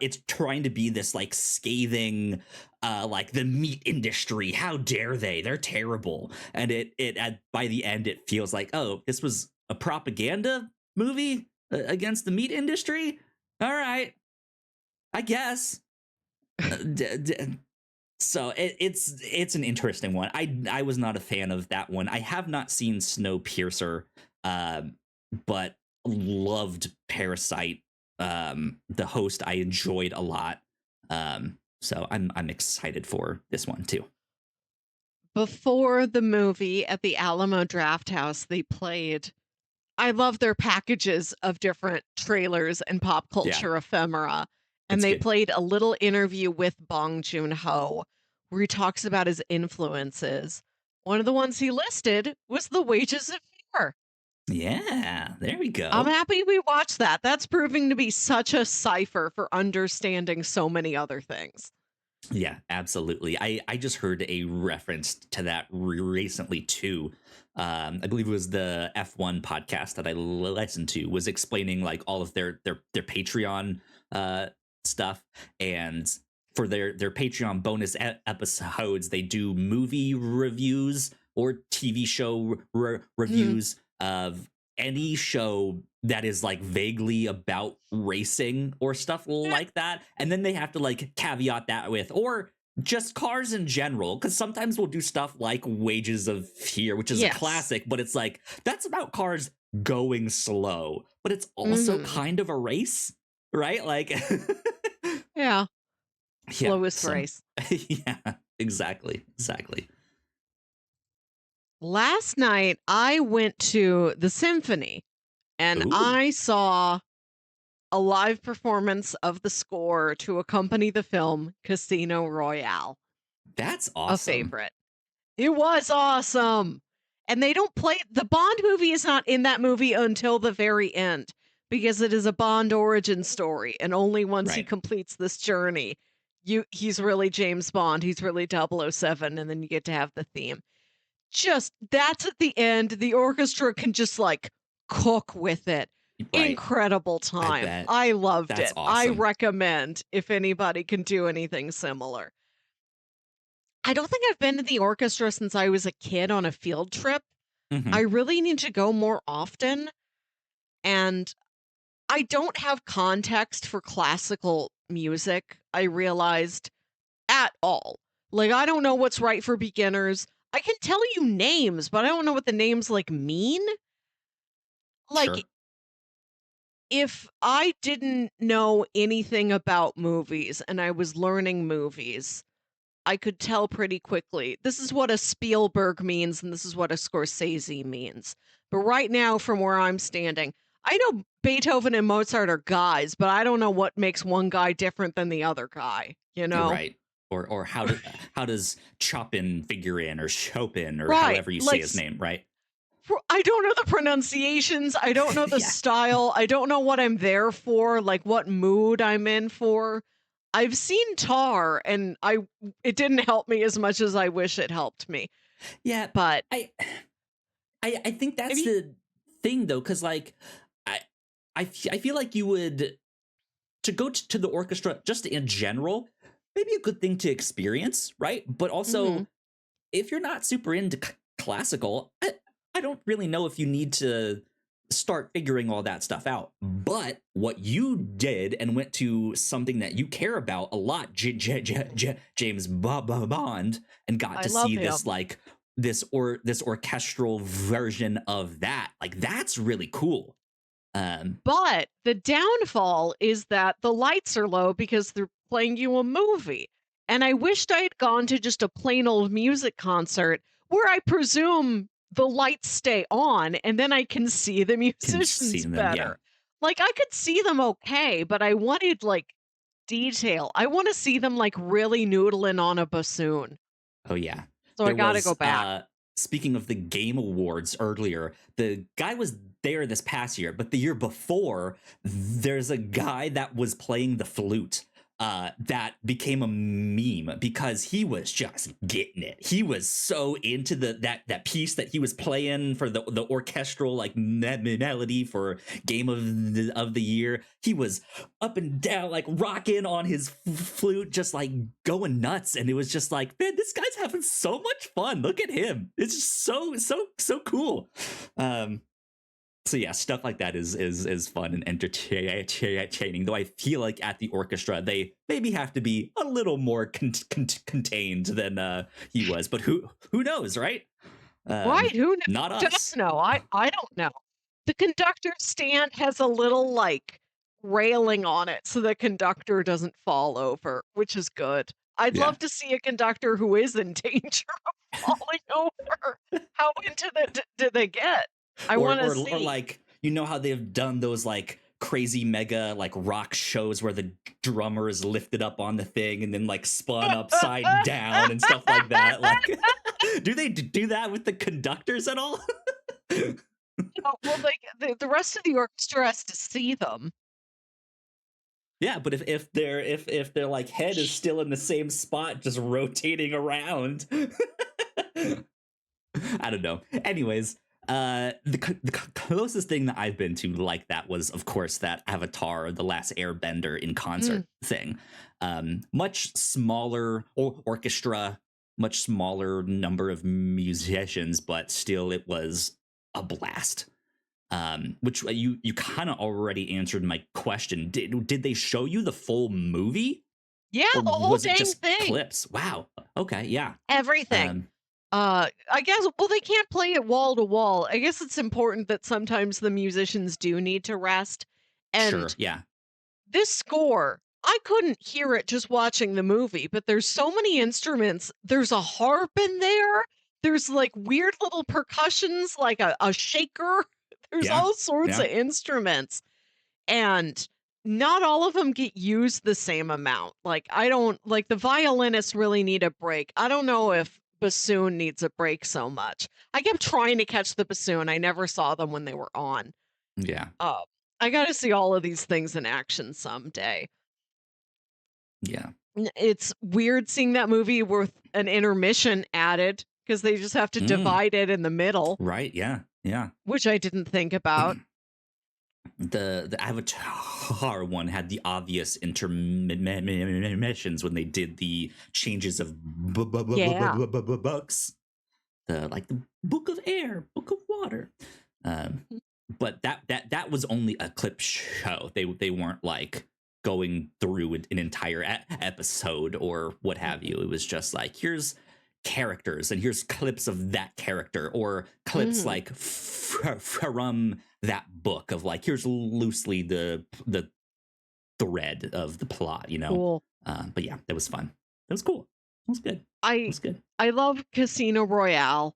it's trying to be this like scathing, like the meat industry. How dare they? They're terrible. And by the end, it feels like, oh, this was a propaganda movie against the meat industry. All right, I guess. So it's an interesting one. I was not a fan of that one. I have not seen Snowpiercer, but loved Parasite. The host I enjoyed a lot. So I'm excited for this one too. Before the movie at the Alamo Drafthouse, they played. I love their packages of different trailers and pop culture ephemera. And they played a little interview with Bong Joon-ho where he talks about his influences. One of the ones he listed was The Wages of Fear. Yeah, there we go. I'm happy we watched that. That's proving to be such a cipher for understanding so many other things. Yeah, absolutely. I just heard a reference to that recently too. I believe it was the F1 podcast that I listened to was explaining like all of their Patreon stuff, and for their Patreon bonus episodes, they do movie reviews or TV show reviews of any show that is like vaguely about racing or stuff like that, and then they have to like caveat that with or just cars in general, because sometimes we'll do stuff like Wages of Fear, which is a classic, but it's like that's about cars going slow, but it's also kind of a race, right? Like slowest race. Yeah, exactly. Last night I went to the Symphony and I saw a live performance of the score to accompany the film Casino Royale. That's awesome. A favorite. It was awesome. And they don't play the Bond movie is not in that movie until the very end because it is a Bond origin story, and only once he completes this journey he's really James Bond, he's really 007, and then you get to have the theme. Just that's at the end. The orchestra can just like cook with it. Incredible time. I loved it. Awesome. I recommend if anybody can do anything similar. I don't think I've been to the orchestra since I was a kid on a field trip. I really need to go more often. And I don't have context for classical music, I realized, at all. Like, I don't know what's right for beginners. I can tell you names, but I don't know what the names like mean. Like, if I didn't know anything about movies and I was learning movies, I could tell pretty quickly. This is what a Spielberg means and this is what a Scorsese means. But right now, from where I'm standing, I know Beethoven and Mozart are guys, but I don't know what makes one guy different than the other guy, you know? Right. Or how does Chopin figure in, or Chopin, or however you say his name, right? I don't know the pronunciations. I don't know the style. I don't know what I'm there for, like what mood I'm in for. I've seen Tar, and it didn't help me as much as I wish it helped me. Yeah, but I think that's the thing, though, because like I feel like you would to go to the orchestra just in general, maybe a good thing to experience, right? But also if you're not super into classical, I don't really know if you need to start figuring all that stuff out. But what you did and went to something that you care about a lot, James Bond, and got I to love see him. this like this orchestral version of that, like that's really cool. But the downfall is that the lights are low because they're playing you a movie. And I wished I had gone to just a plain old music concert where I presume the lights stay on and then I can see the Can see musicians them, yeah. better. Like I could see them okay, but I wanted like detail. I want to see them like really noodling on a bassoon. Oh yeah. So I There got to go was back. speaking of the game awards earlier, the guy was there this past year, but the year before, there's a guy that was playing the flute that became a meme because he was just getting it. He was so into that piece that he was playing for the orchestral like melody for game of the year. He was up and down like rocking on his flute, just like going nuts, and it was just like, man, this guy's having so much fun. Look at him. It's just so cool. So yeah, stuff like that is fun and entertaining. Though I feel like at the orchestra they maybe have to be a little more contained than he was. But who knows, right? Right, Not who does us. know? I don't know. The conductor's stand has a little, like, railing on it so the conductor doesn't fall over, which is good. I'd Yeah. love to see a conductor who is in danger of falling over. How into the do they get? I wanna Or see. like, you know how they've done those like crazy mega like rock shows where the drummer is lifted up on the thing and then like spun upside down and stuff like that. Like, do they do that with the conductors at all? Oh, well, like, the rest of the orchestra has to see them. Yeah, but if their like head is still in the same spot, just rotating around, I don't know. Anyways, the closest thing that I've been to like that was, of course, that Avatar: The Last Airbender in concert thing. Much smaller orchestra, much smaller number of musicians, but still, it was a blast. Which you kind of already answered my question. Did they show you the full movie, Yeah, or the whole was it dang just thing. clips? Wow. Okay. Yeah. Everything. Um. I guess well, they can't play it wall to wall. I guess it's important that sometimes the musicians do need to rest. Sure. And Yeah. this score, I couldn't hear it just watching the movie, but there's so many instruments. There's a harp in there. There's like weird little percussions, like a shaker. There's Yeah. all sorts Yeah. of instruments. And not all of them get used the same amount. Like, I don't like the violinists really need a break. I don't know if bassoon needs a break so much. I kept trying to catch the bassoon. I never saw them when they were on. Yeah. Uh, I got to see all of these things in action someday. Yeah. It's weird seeing that movie with an intermission added because they just have to Mm, divide it in the middle, right. Yeah. Yeah. which I didn't think about. The Avatar one had the obvious intermissions when they did the changes of Yeah. books, the like the Book of Air, Book of Water. But that was only a clip show. They weren't like going through an entire episode or what have you. It was just like, here's characters and here's clips of that character, or clips Mhm. like from that book of like, here's loosely the thread of the plot, you know. Cool. But yeah, that was fun. That was cool. That was good. That I was good. I love Casino Royale,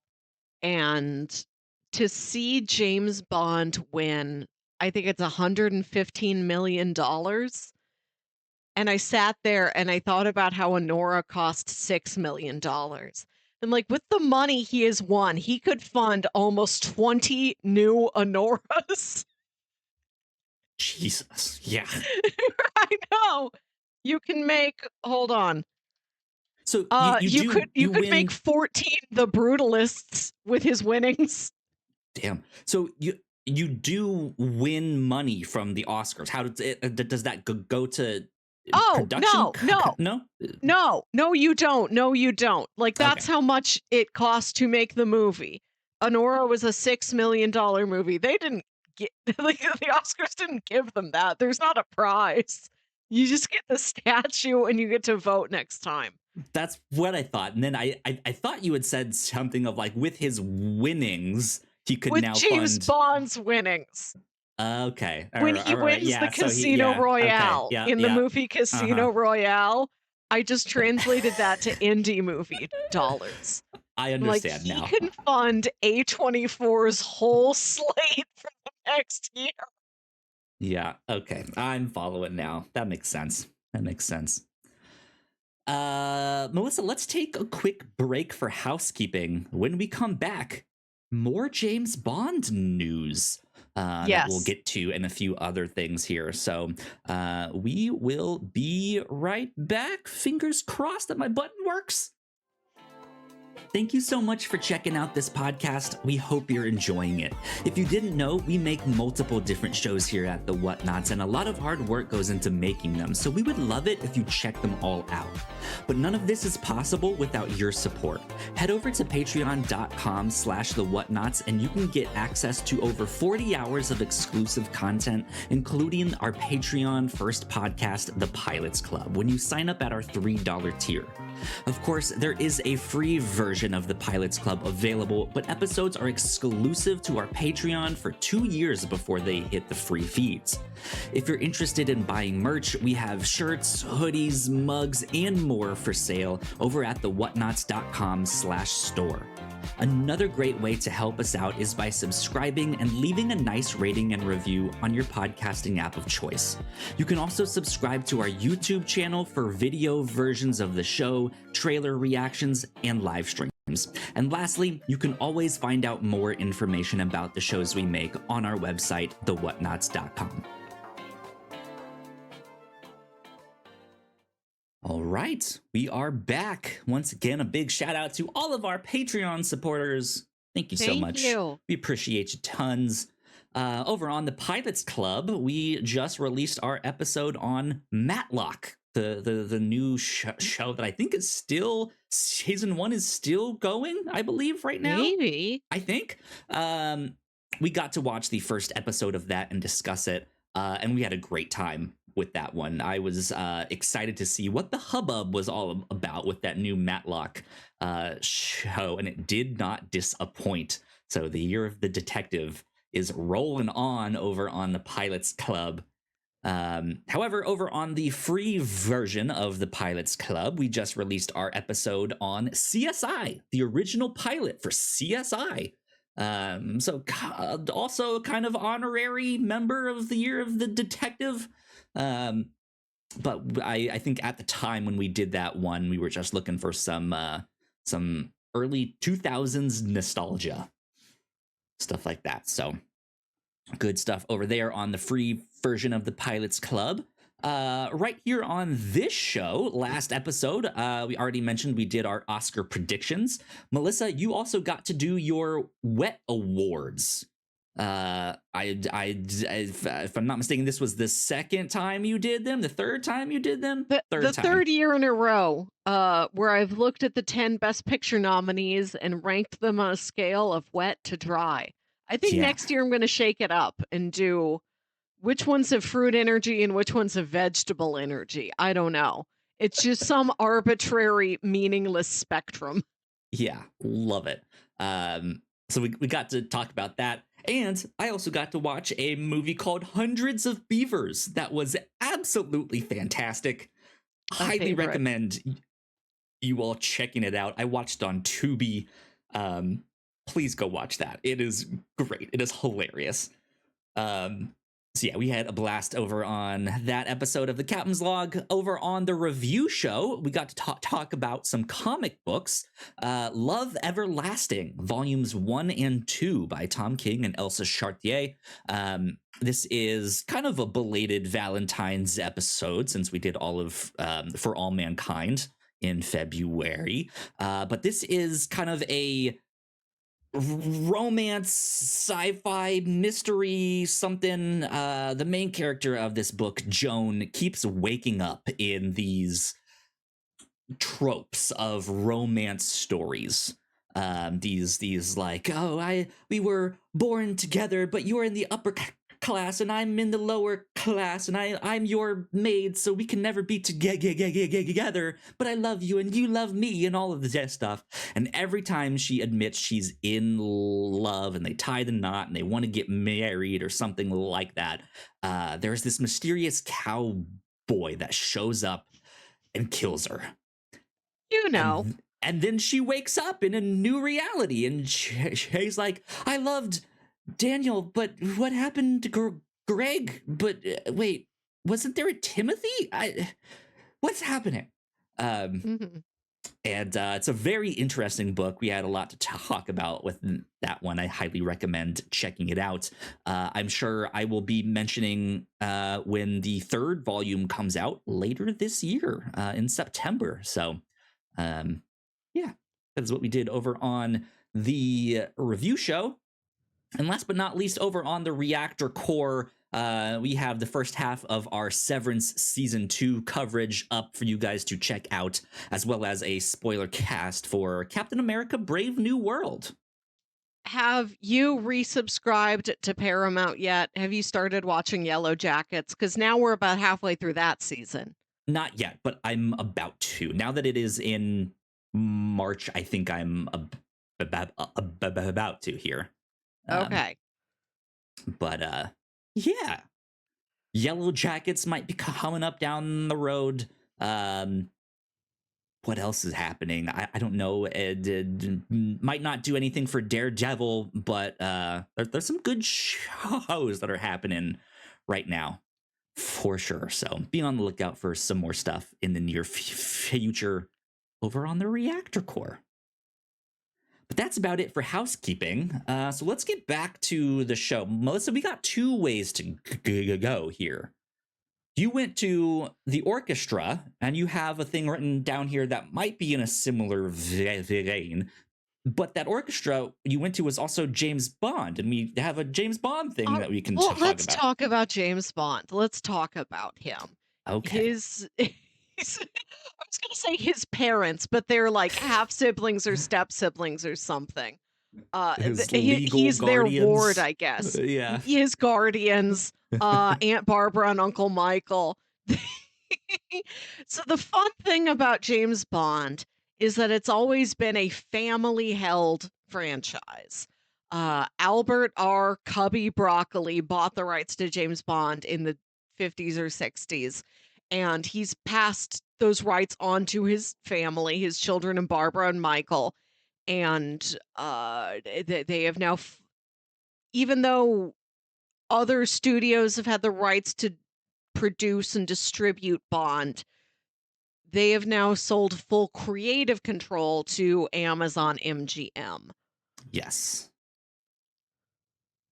and to see James Bond win, I think it's $115 million. And I sat there and I thought about how Honora cost $6 million. And like with the money he has won, he could fund almost 20 new Honoras. Jesus. Yeah. I know. You can make, hold on. So you do You could win. make 14 the Brutalists with his winnings. Damn. So you do win money from the Oscars. How does it? Does that go to Oh, production. no, you don't. No, you don't. Like, that's Okay. how much it cost to make the movie. Anora was a $6 million movie. They didn't get, like, the Oscars didn't give them that. There's not a prize. You just get the statue and you get to vote next time. That's what I thought. And then I thought you had said something of like with his winnings, he could With now James fund. Bond's winnings. Okay. When he All right. wins the Yeah. So Casino Okay. Royale Yeah. in the Yeah. movie Casino Royale, I just translated that to indie movie dollars. I Like, understand he now. can fund A24's whole slate for the next year. Yeah. Okay. I'm following now. That makes sense. Melissa, let's take a quick break for housekeeping. When we come back, more James Bond news that we'll Yes. get to and a few other things here. So we will be right back. Fingers crossed that my button works. Thank you so much for checking out this podcast. We hope you're enjoying it. If you didn't know, we make multiple different shows here at the Whatnauts, and a lot of hard work goes into making them, so we would love it if you check them all out. But none of this is possible without your support. Head over to patreon.com/thewhatnauts, and you can get access to over 40 hours of exclusive content, including our Patreon first podcast, The Pilots Club, when you sign up at our $3 tier. Of course, there is a free version of the Pilots Club available, but episodes are exclusive to our Patreon for 2 years before they hit the free feeds. If you're interested in buying merch, we have shirts, hoodies, mugs, and more for sale over at thewhatnauts.com/store. Another great way to help us out is by subscribing and leaving a nice rating and review on your podcasting app of choice. You can also subscribe to our YouTube channel for video versions of the show, trailer reactions, and live streams. And lastly, you can always find out more information about the shows we make on our website, thewhatnauts.com. All right, we are back. Once again, a big shout out to all of our Patreon supporters. Thank you so much. We appreciate you tons. Over on the Pilots Club, we just released our episode on Matlock, the new show that I think is still, season 1 is still going, I believe, right now. Maybe. I think. We got to watch the first episode of that and discuss it, and we had a great time with that one. I was excited to see what the hubbub was all about with that new Matlock show, and it did not disappoint. So the Year of the Detective is rolling on over on the Pilots Club. However, over on the free version of the Pilots Club, we just released our episode on CSI, the original pilot for CSI. So also kind of honorary member of the Year of the Detective. But I think at the time when we did that one, we were just looking for some early 2000s nostalgia, stuff like that. So good stuff over there on the free version of the Pilots Club. Right here on this show, last episode, we already mentioned we did our Oscar predictions. Melissa, you also got to do your Wet Awards. If I'm not mistaken, this was the second time you did them, the third time you did them, the third year in a row, where I've looked at the 10 Best Picture nominees and ranked them on a scale of wet to dry. I think next year I'm going to shake it up and do which ones have fruit energy and which ones have vegetable energy. I don't know. It's just some arbitrary, meaningless spectrum. Yeah, love it. So we got to talk about that. And I also got to watch a movie called Hundreds of Beavers that was absolutely fantastic. Highly recommend you all checking it out. I watched on Tubi. Please go watch that. It is great. It is hilarious. So yeah, we had a blast over on that episode of the Captain's Log. Over on the review show, we got to talk about some comic books. Love Everlasting, volumes 1 and 2 by Tom King and Elsa Chartier. This is kind of a belated Valentine's episode since we did all of For All Mankind in February. But this is kind of a romance, sci-fi, mystery, something. The main character of this book, Joan, keeps waking up in these tropes of romance stories. These like, oh, we were born together, but you're in the upper class and I'm in the lower class, and I'm your maid, so we can never be together. But I love you and you love me, and all of this stuff. And every time she admits she's in love, and they tie the knot, and they want to get married or something like that, there's this mysterious cowboy that shows up and kills her. You know. And then she wakes up in a new reality, and she's like, I loved Daniel, but what happened to Greg? But wait, wasn't there a Timothy? What's happening? And it's a very interesting book. We had a lot to talk about with that one. I highly recommend checking it out. I'm sure I will be mentioning when the third volume comes out later this year in September. So yeah, that is what we did over on the review show. And last but not least, over on the Reactor Core, we have the first half of our Severance Season 2 coverage up for you guys to check out, as well as a spoiler cast for Captain America Brave New World. Have you resubscribed to Paramount yet? Have you started watching Yellow Jackets? Because now we're about halfway through that season. Not yet, but I'm about to. Now that it is in March, I think I'm about to here. Okay. But yeah, Yellow Jackets might be coming up down the road. What else is happening? I don't know. It might not do anything for Daredevil, but there's some good shows that are happening right now, for sure. So be on the lookout for some more stuff in the near future over on the Reactor Core. But that's about it for housekeeping. So let's get back to the show. Melissa, we got two ways to go here. You went to the orchestra, and you have a thing written down here that might be in a similar vein. But that orchestra you went to was also James Bond, and we have a James Bond thing that we can talk about. Let's talk about James Bond. Let's talk about him. Okay. I was going to say his parents, but they're like half siblings or step siblings or something. He's their ward, I guess. Yeah. His guardians, Aunt Barbara and Uncle Michael. So the fun thing about James Bond is that it's always been a family-held franchise. Albert R. Cubby Broccoli bought the rights to James Bond in the 50s or 60s, and he's passed those rights on to his family, his children, and Barbara and Michael. And they have now, even though other studios have had the rights to produce and distribute Bond, they have now sold full creative control to Amazon MGM. Yes.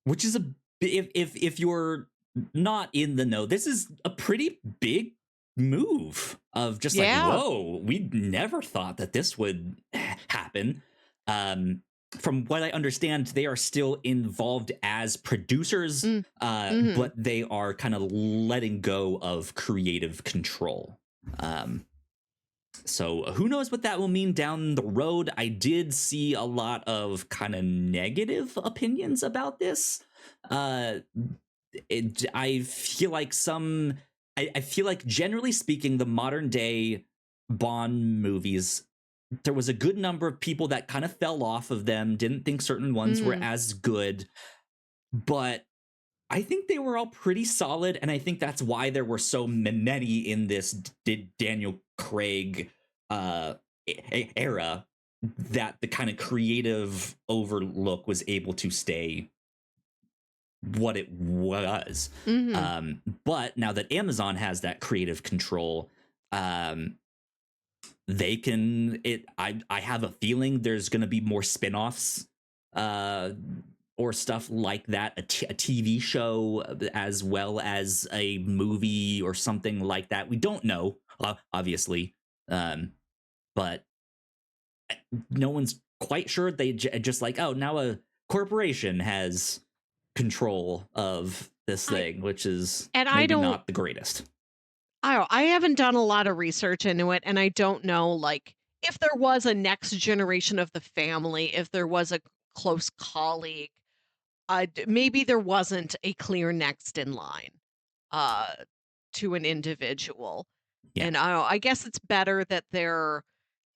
Which is if you're not in the know, this is a pretty big move of just like, whoa, we never thought that this would happen. From what I understand, they are still involved as producers, but they are kind of letting go of creative control. So who knows what that will mean down the road. I did see a lot of kind of negative opinions about this. I feel like I feel like generally speaking, the modern day Bond movies, there was a good number of people that kind of fell off of them, didn't think certain ones were as good, but I think they were all pretty solid, and I think that's why there were so many in this Daniel Craig era, that the kind of creative overlook was able to stay what it was. But now that Amazon has that creative control, they can I have a feeling there's going to be more spin-offs or stuff like that, a TV show as well as a movie or something like that. We don't know, obviously, but no one's quite sure they just like, oh, now a corporation has control of this I thing, which is and I maybe don't not the greatest. I haven't done a lot of research into it, and I don't know, like, if there was a next generation of the family, if there was a close colleague, maybe there wasn't a clear next in line uh, to an individual. Yeah. And I guess it's better that they're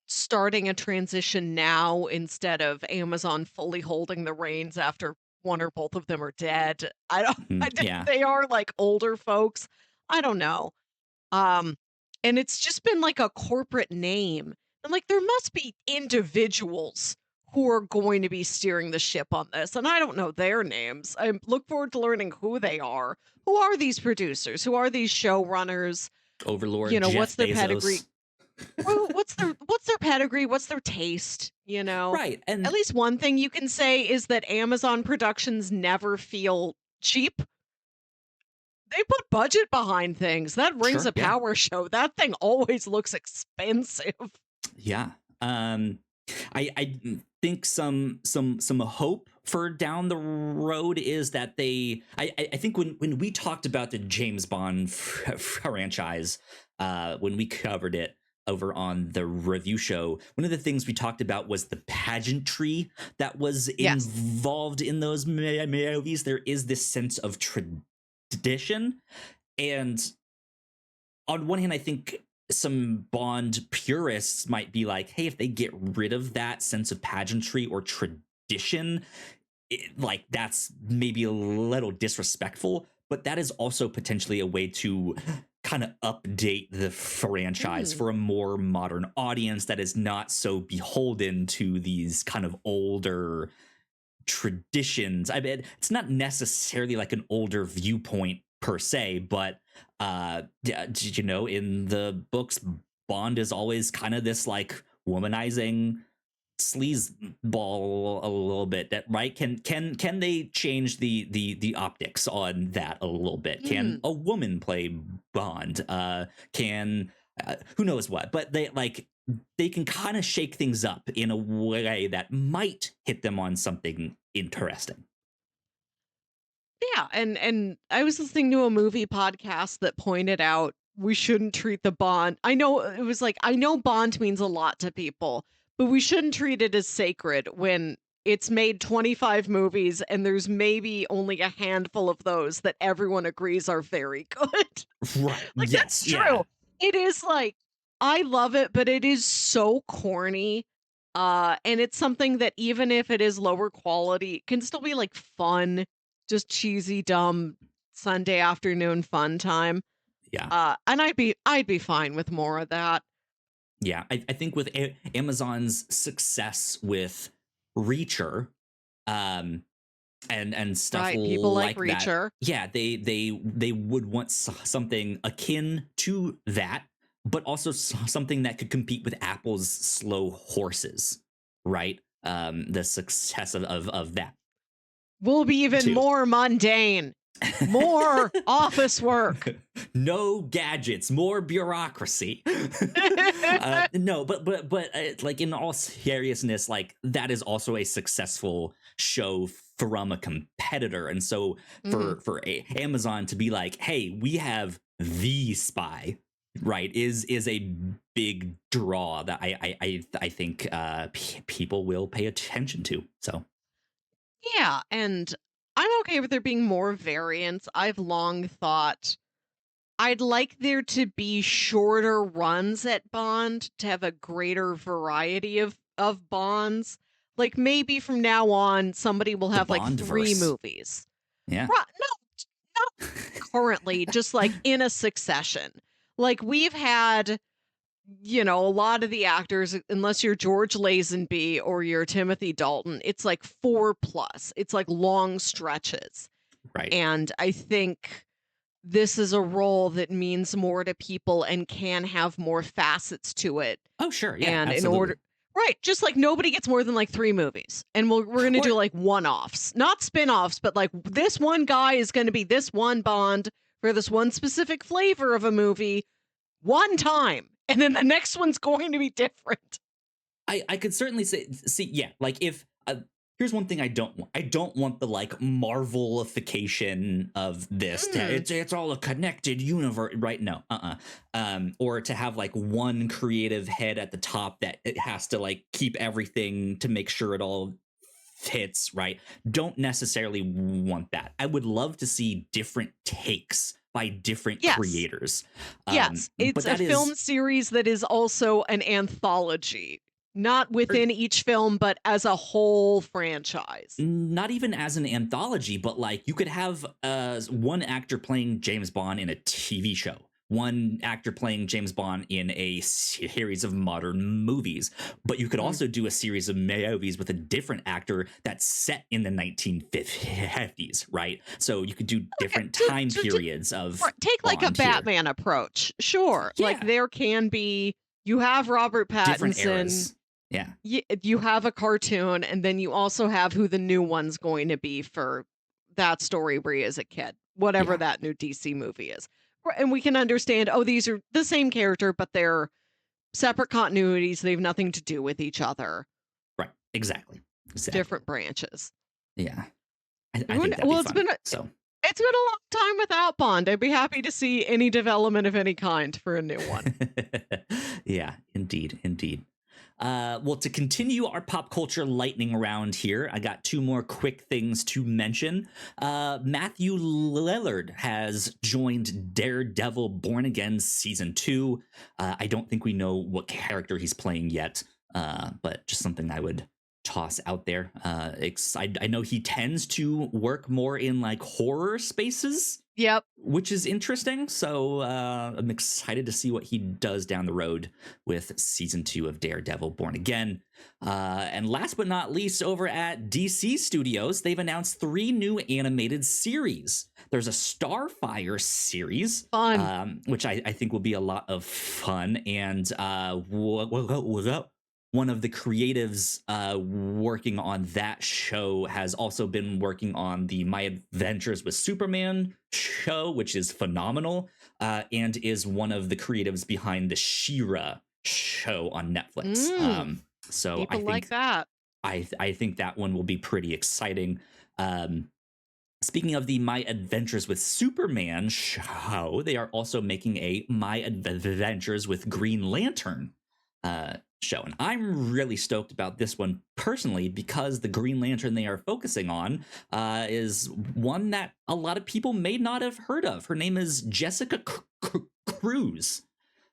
starting a transition now instead of Amazon fully holding the reins after one or both of them are dead. I don't, Yeah. they are like older folks. I don't know. Um, and it's just been like a corporate name. I'm like, there must be individuals who are going to be steering the ship on this. And I don't know their names. I look forward to learning who they are. Who are these producers? Who are these showrunners? Overlord What's Jeff their pedigree? Bezos. Well, what's their pedigree? What's their taste? Right. At And least one thing you can say is that Amazon productions never feel cheap. They put budget behind things. That Rings sure, of yeah. Power show, that thing always looks expensive. Yeah. I think some hope for down the road is that I think when we talked about the James Bond franchise, when we covered it over on the review show, one of the things we talked about was the pageantry that was Yes. involved in those movies. There is this sense of tradition, and on one hand, I think some Bond purists might be like, hey, if they get rid of that sense of pageantry or tradition, like that's maybe a little disrespectful, but that is also potentially a way to kind of update the franchise Mm. for a more modern audience that is not so beholden to these kind of older traditions. I mean, it's not necessarily like an older viewpoint per se, but in the books, Bond is always kind of this like womanizing sleaze ball a little bit. That right? Can they change the optics on that a little bit? Can Mm. a woman play Bond? Can who knows what? But they can kind of shake things up in a way that might hit them on something interesting. Yeah, and I was listening to a movie podcast that pointed out we shouldn't treat the Bond. I know it was like I know Bond means a lot to people, but we shouldn't treat it as sacred when it's made 25 movies and there's maybe only a handful of those that everyone agrees are very good. Right. Like that's Yes. Yeah. true. It is like I love it, but it is so corny. And it's something that even if it is lower quality, can still be like fun, just cheesy, dumb Sunday afternoon fun time. Yeah. And I'd be fine with more of that. Yeah. I think with Amazon's success with Reacher, um, and stuff Right. People like like that, Reacher. yeah, they would want something akin to that, but also something that could compete with Apple's slow horses, right? The success of that Will be even too. more mundane. More office work. No gadgets, more bureaucracy. No, but like in all seriousness, like that is also a successful show from a competitor, and so Mhm. for Amazon to be like, hey, we have the spy, right, is a big draw that I think people will pay attention to. So Yeah, and I'm okay with there being more variants. I've long thought I'd like there to be shorter runs at Bond to have a greater variety of Bonds. Like maybe from now on somebody will the have like Bond 3 verse, movies. yeah, No, not currently, just like in a succession. Like we've had a lot of the actors, unless you're George Lazenby or you're Timothy Dalton, it's like 4 plus. It's like long stretches. right. And I think this is a role that means more to people and can have more facets to it. Oh, sure, yeah, And in absolutely. order, right, just like nobody gets more than like 3 movies. And we're going to Or do like one-offs, not spin-offs, but like this one guy is going to be this one Bond for this one specific flavor of a movie one time. And then the next one's going to be different. I could certainly see, yeah, like if here's one thing I don't want. I don't want the like Marvelification of this. Mm. It's all a connected universe, right? No, or to have like one creative head at the top that it has to like keep everything to make sure it all fits, right? Don't necessarily want that. I would love to see different takes by different Yes. creators. Yes, But it's a that is film series that is also an anthology, not or within each film, but as a whole franchise. not even as an anthology, but like you could have one actor playing James Bond in a TV show, one actor playing James Bond in a series of modern movies, but you could Mm. also do a series of movies with a different actor that's set in the 1950s, right? So you could do Okay, different time to periods of take like a Bond here. Batman approach. Sure, like Yeah, there can be you have Robert different Pattinson, eras. Yeah, you have a cartoon, and then you also have who the new one's going to be for that story where he is a kid, whatever yeah, that new DC movie is. And we can understand, oh, these are the same character, but they're separate continuities. They have nothing to do with each other. right. Exactly. Exactly. Different branches. Yeah. I think that'd be Well, fun. So it's been a long time without Bond. I'd be happy to see any development of any kind for a new one. yeah, indeed, indeed. Well, to continue our pop culture lightning around here, I got two more quick things to mention. Matthew Lillard has joined Daredevil Born Again Season 2. I don't think we know what character he's playing yet, but just something I would toss out there. I know he tends to work more in like horror spaces, Yep. which is interesting. So I'm excited to see what he does down the road with season 2 of Daredevil Born Again. And last but not least, over at DC Studios, they've announced 3 new animated series. There's a Starfire series, Fun. which I think will be a lot of fun. And one of the creatives working on that show has also been working on the My Adventures with Superman show, which is phenomenal, and is one of the creatives behind the She-Ra show on Netflix. So People like that. I think that one will be pretty exciting. Speaking of the My Adventures with Superman show, they are also making a My Adventures with Green Lantern show. And I'm really stoked about this one personally because the Green Lantern they are focusing on is one that a lot of people may not have heard of. Her name is Jessica Cruz.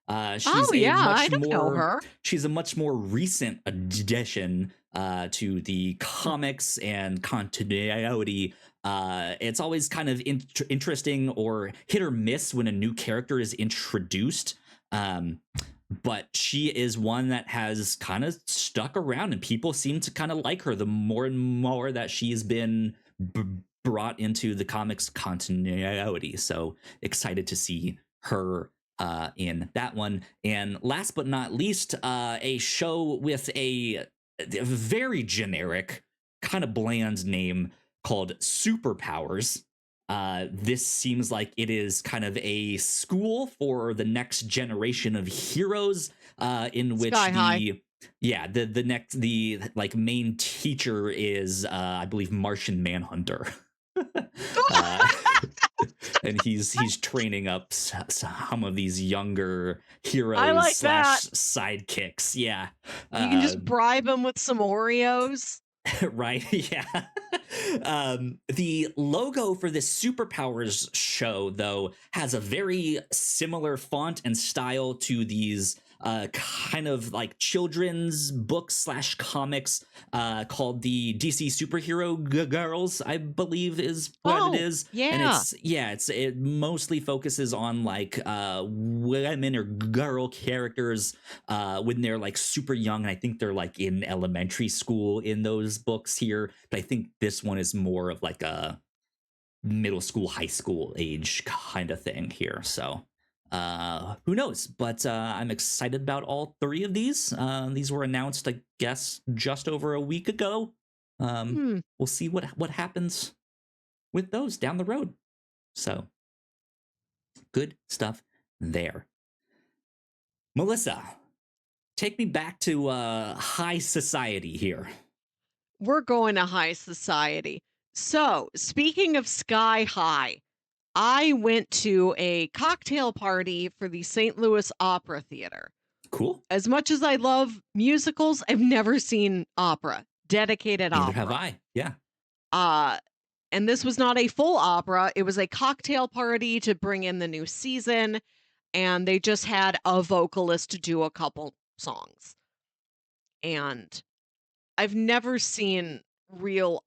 Oh yeah, I don't know her. She's a much more recent addition to the comics and continuity. It's always kind of interesting or hit or miss when a new character is introduced. But she is one that has kind of stuck around, and people seem to kind of like her the more and more that she's been brought into the comics continuity. So excited to see her in that one. And last but not least, a show with a very generic, kind of bland name called Superpowers. This seems like it is kind of a school for the next generation of heroes, in which Sky High. the like main teacher is I believe Martian Manhunter. And he's training up some of these younger heroes I like that. sidekicks. Yeah, You can just bribe them with some Oreos. right. Yeah. The logo for this Superpowers show, though, has a very similar font and style to these kind of like children's books slash comics called the DC Superhero Girls, I believe is what it is. Yeah. And it mostly focuses on like women or girl characters when they're like super young. And I think they're like in elementary school in those books here. But I think this one is more of like a middle school, high school age kind of thing here. So who knows? But I'm excited about all 3 of these. These were announced, I guess, just over a week ago. We'll see what happens with those down the road. So good stuff there. Melissa, take me back to high society here. We're going to high society. So, speaking of sky high, I went to a cocktail party for the St. Louis Opera Theater. Cool. As much as I love musicals, I've never seen opera, dedicated Neither have opera. I. Yeah. And this was not a full opera. It was a cocktail party to bring in the new season, and they just had a vocalist to do a couple songs. And I've never seen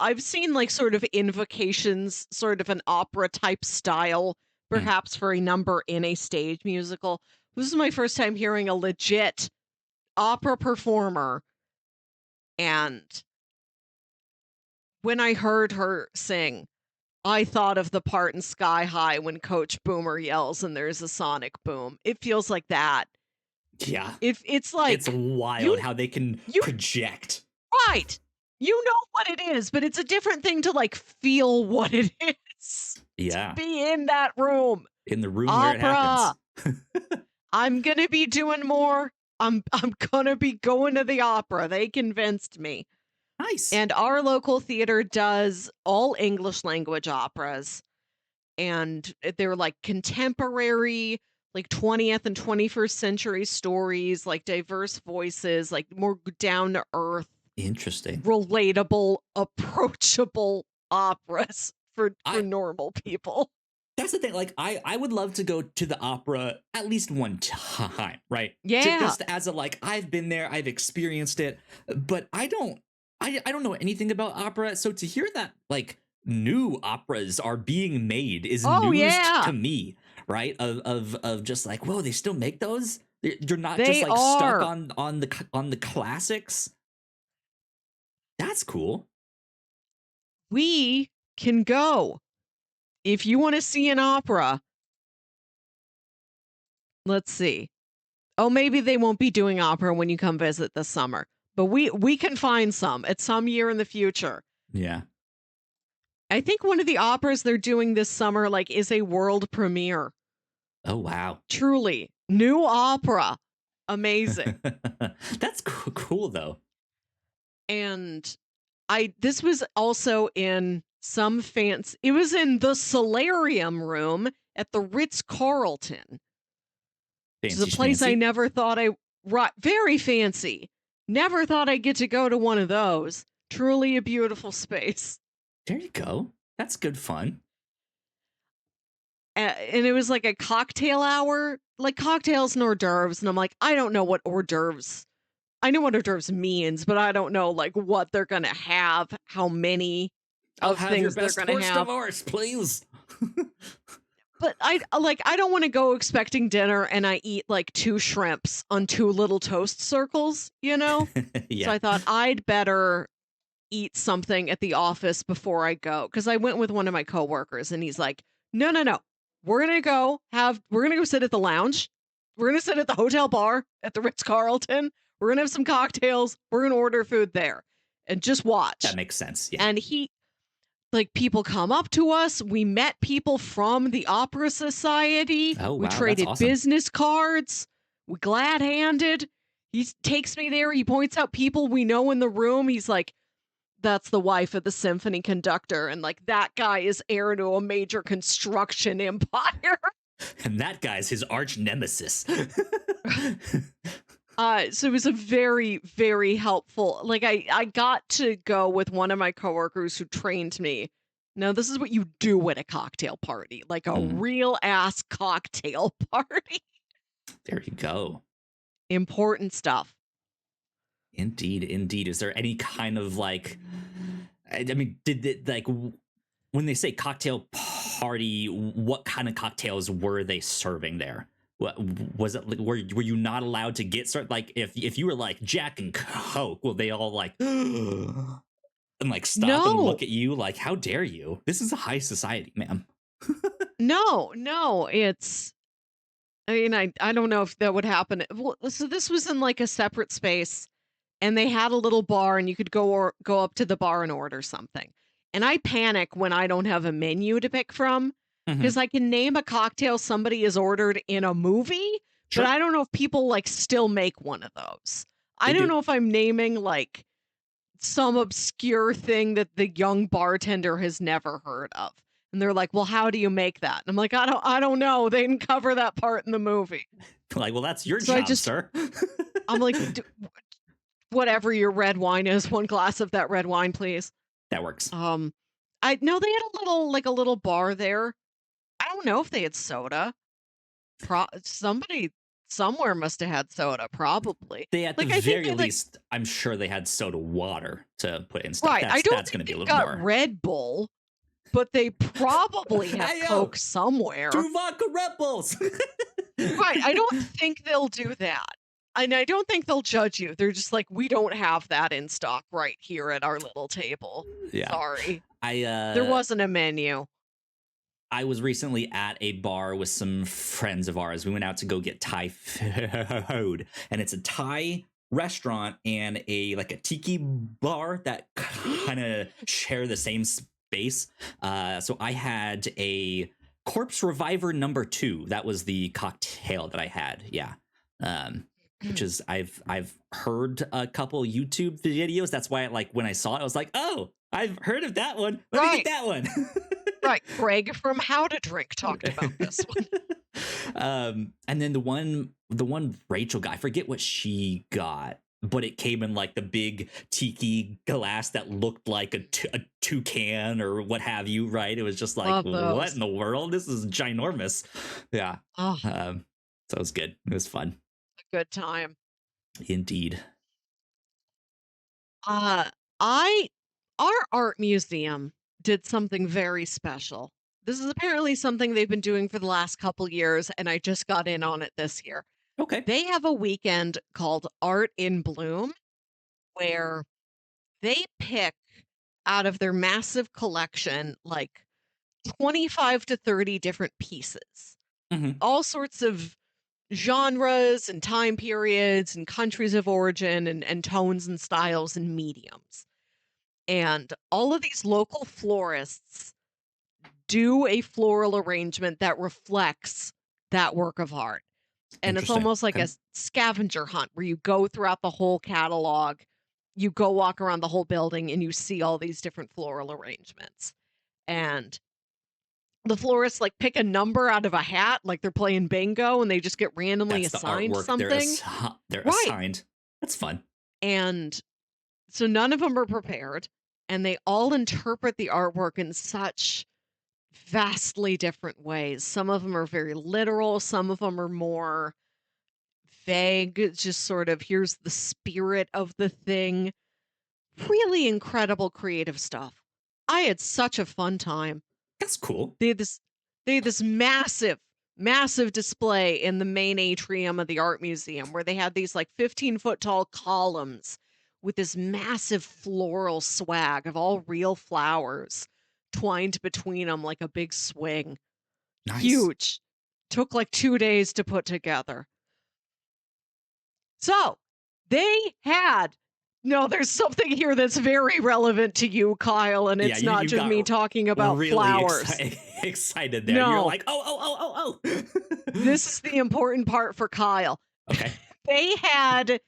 I've seen like sort of invocations, sort of an opera type style, perhaps for a number in a stage musical. This is my first time hearing a legit opera performer. And when I heard her sing, I thought of the part in Sky High when Coach Boomer yells and there's a sonic boom. It feels like that. Yeah. It's like It's wild how they can project. Right. You know what it is, but it's a different thing to like feel what it is. Yeah. To be in that room. In the room where it happens. I'm going to be doing more. I'm going to be going to the opera. They convinced me. Nice. And our local theater does all English language operas. And they're like contemporary, like 20th and 21st century stories, like diverse voices, like more down to earth. Interesting. Relatable, approachable operas for normal people. That's the thing. Like, I would love to go to the opera at least one time, right? Yeah. Just as a like, I've been there, I've experienced it, but I don't know anything about opera. So to hear that like new operas are being made is news to me, right? Of just like, whoa, they still make those? You're not just like stuck on the classics. That's cool. We can go. If you want to see an opera, let's see. Oh, maybe they won't be doing opera when you come visit this summer, but we can find some at some year in the future. Yeah. I think one of the operas they're doing this summer like is a world premiere. Oh, wow. Truly. New opera. Amazing. That's cool though. And this was also in some fancy, it was in the solarium room at the Ritz-Carlton. Which is a place I never thought very fancy. Never thought I'd get to go to one of those. Truly a beautiful space. There you go. That's good fun. And it was like a cocktail hour, like cocktails and hors d'oeuvres. And I'm like, I don't know what hors d'oeuvres. I know what hors d'oeuvres means, but I don't know like what they're gonna have, how many of things they're gonna have. Divorce, please. But I don't want to go expecting dinner and I eat like 2 shrimps on 2 little toast circles, you know? Yeah. So I thought I'd better eat something at the office before I go. Because I went with one of my coworkers and he's like, no. We're gonna go sit at the lounge. We're gonna sit at the hotel bar at the Ritz-Carlton. We're gonna have some cocktails. We're gonna order food there and just watch. That makes sense. Yeah. And people come up to us. We met people from the Opera Society. Oh, wow, we traded that's awesome. business cards. We glad-handed. He takes me there. He points out people we know in the room. He's like, that's the wife of the symphony conductor. And like, that guy is heir to a major construction empire. And that guy's his arch nemesis. So it was a very, very helpful, like I got to go with one of my coworkers who trained me. Now, this is what you do at a cocktail party, like a real ass cocktail party. There you go. Important stuff. Indeed. Is there any kind of like, I mean, did it like when they say cocktail party, what kind of cocktails were they serving there? What was it? Were you not allowed to get certain? Like if you were like Jack and Coke, will they all like and like stop and look at you like, how dare you? This is a high society, ma'am. No, it's. I mean, I don't know if that would happen. Well, so this was in like a separate space, and they had a little bar, and you could go up to the bar and order something. And I panic when I don't have a menu to pick from. Because I can name a cocktail somebody has ordered in a movie, But Sure, I don't know if people, like, still make one of those. I they don't do. know if I'm naming, like, some obscure thing that the young bartender has never heard of. And they're like, "Well, how do you make that?" And I'm like, "I don't know. They didn't cover that part in the movie." Like, well, that's your So I job, just sir. I'm like, whatever your red wine is, 1 glass of that red wine, please." That works. Um, I know they had a little bar there. I don't know if they had soda. Somebody somewhere must have had soda, probably. They at the Like, I think very they, like, least, I'm sure they had soda water to put in stuff. right, I don't That's going think to be a they've little got more. Red Bull, but they probably have Hey yo, Coke somewhere. 2 vodka Red Bulls. Right, I don't think they'll do that. And I don't think they'll judge you. They're just like, "We don't have that in stock right here at our little table. Yeah, Sorry." I There uh wasn't a menu. I was recently at a bar with some friends of ours. We went out to go get Thai food, and it's a Thai restaurant and a tiki bar that kind of share the same space. So I had a Corpse Reviver number 2. That was the cocktail that I had. Yeah. Which is I've heard a couple YouTube videos. That's why like when I saw it, I was like, oh, I've heard of that one. Let me get Right, that one. right. Greg from How to Drink talked about this one. And then the one Rachel got, I forget what she got, but it came in like the big tiki glass that looked like a toucan or what have you, right? It was just like, Love what those. in the world? This is ginormous. Yeah. Oh, So it was good. It was fun. a good time. Indeed. Uh, I our art museum did something very special. This is apparently something they've been doing for the last couple years, and I just got in on it this year. Okay. They have a weekend called Art in Bloom where they pick out of their massive collection like 25 to 30 different pieces, Hmm. all sorts of genres and time periods and countries of origin and tones and styles and mediums. And all of these local florists do a floral arrangement that reflects that work of art. And it's Interesting. almost like a Okay. scavenger hunt where you go throughout the whole catalog, you go walk around the whole building and you see all these different floral arrangements. And the florists like pick a number out of a hat, like they're playing bingo and they just get randomly That's the assigned artwork something. they're Right. assigned. That's fun. And so none of them are prepared and they all interpret the artwork in such vastly different ways. Some of them are very literal, some of them are more vague, it's just sort of here's the spirit of the thing. Really incredible creative stuff. I had such a fun time. That's cool. They had this they had this massive, massive display in the main atrium of the art museum where they had these like 15-foot tall columns with this massive floral swag of all real flowers twined between them like a big swing. Nice. Huge. Took like 2 days to put together. So, they had no, there's something here that's very relevant to you, Kyle, and Yeah, it's you not you just got me talking about really flowers. excited there. You're No, like, oh. this is the important part for Kyle. Okay. They had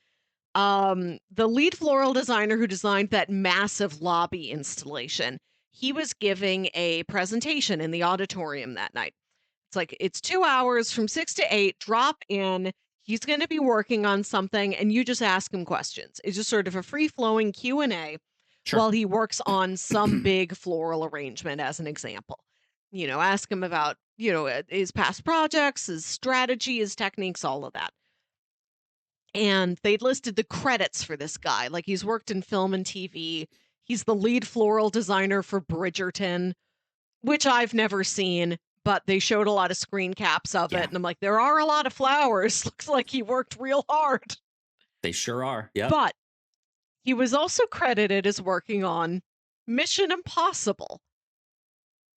the lead floral designer who designed that massive lobby installation. He was giving a presentation in the auditorium that night. It's like it's 2 hours from 6 to 8, drop in. He's going to be working on something and you just ask him questions. It's just sort of a free-flowing Q&A Sure. while he works on some big floral arrangement as an example. You know, ask him about, his past projects, his strategy, his techniques, all of that. And they listed the credits for this guy. Like he's worked in film and TV. He's the lead floral designer for Bridgerton, which I've never seen, but they showed a lot of screen caps of it. Yeah, And I'm like, there are a lot of flowers. Looks like he worked real hard. they sure are. Yep. But he was also credited as working on Mission Impossible.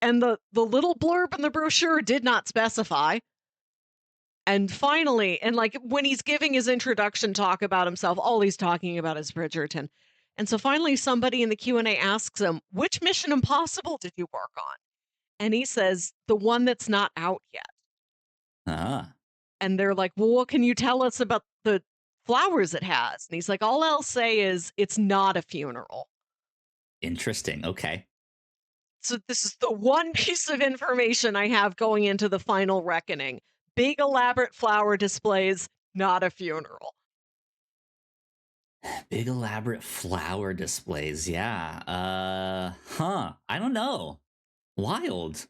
And the little blurb in the brochure did not specify. And finally, and like when he's giving his introduction talk about himself, all he's talking about is Bridgerton. And so finally somebody in the Q&A asks him, "Which Mission Impossible did you work on?" And he says, "The one that's not out yet." Ah. And they're like, "Well, what can you tell us about the flowers it has?" And he's like, "All I'll say is it's not a funeral." Interesting. Okay. So this is the one piece of information I have going into the final reckoning. Big elaborate flower displays, not a funeral. Big elaborate flower displays. Yeah. I don't know. Wild.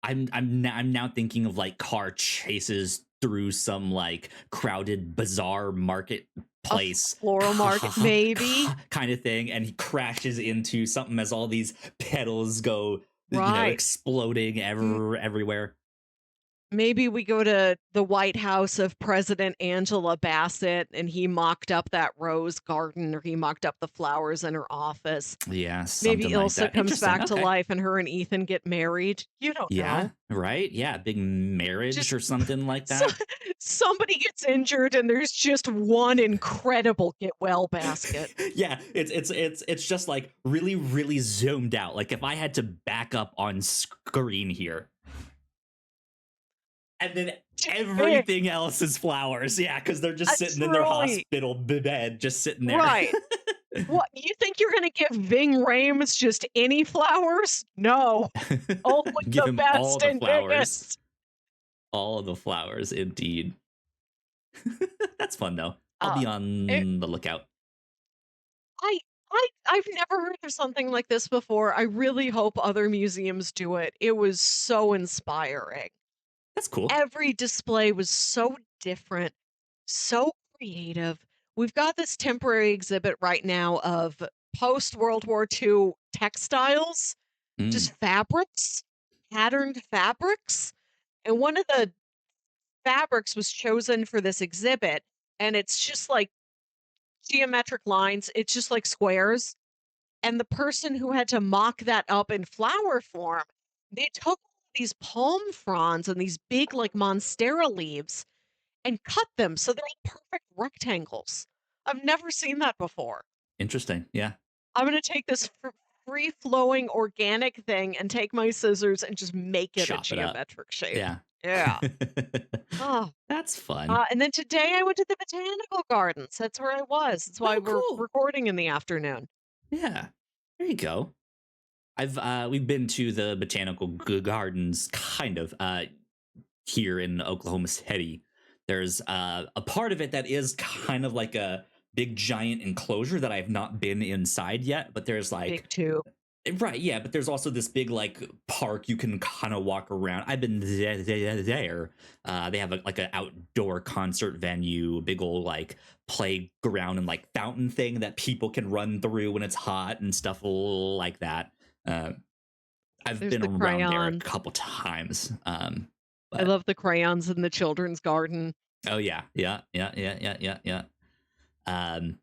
I'm now thinking of like car chases through some like crowded bazaar A marketplace floral market, maybe. kind of thing, and he crashes into something as all these petals go, Right. exploding M everywhere. Maybe we go to the White House of President Angela Bassett, and he mocked up that rose garden, or he mocked up the flowers in her office. Yeah, Maybe something like Ilsa that. comes Interesting. back to Okay. life and her and Ethan get married. You don't Yeah. know. Right. Yeah. Big marriage Just or something like so that. somebody gets injured and there's just one incredible get well basket. Yeah, it's just like really really zoomed out. Like if I had to back up on screen here, and then Eh, everything else is flowers. Yeah, because they're just sitting in their truly. hospital bed, just sitting there. Right. What, you think you're gonna give Ving Rhames just any flowers? No. Only Give the him all best the and flowers. biggest. All of the flowers, indeed. That's fun though. I'll Uh, be it on the lookout. I've never heard of something like this before. I really hope other museums do it. It was so inspiring. That's cool. Every display was so different, so creative. We've got this temporary exhibit right now of post World War II textiles, Mm, just fabrics, patterned fabrics. And one of the fabrics was chosen for this exhibit, and it's just like geometric lines, it's just like squares. And the person who had to mock that up in flower form, they took these palm fronds and these big, like, monstera leaves and cut them so they're all perfect rectangles. I've never seen that before. interesting. Yeah. I'm gonna take this free flowing organic thing and take my scissors and just make it a Chop it up. geometric shape. Yeah. Yeah. Oh, That's fun. and then today I went to the botanical gardens. That's where I was. That's why Oh, we're cool. recording in the afternoon. Yeah. There you go. I've we've been to the botanical gardens kind of here in Oklahoma City. There's a part of it that is kind of like a big giant enclosure that I've not been inside yet, but there's like Big too. right, yeah, but there's also this big like park you can kind of walk around. I've been there. They have like an outdoor concert venue, a big old like playground and like fountain thing that people can run through when it's hot and stuff like that. Uh, I've There's been the around there a crayons. couple times. I But love the crayons in the children's garden. oh yeah, yeah. Um,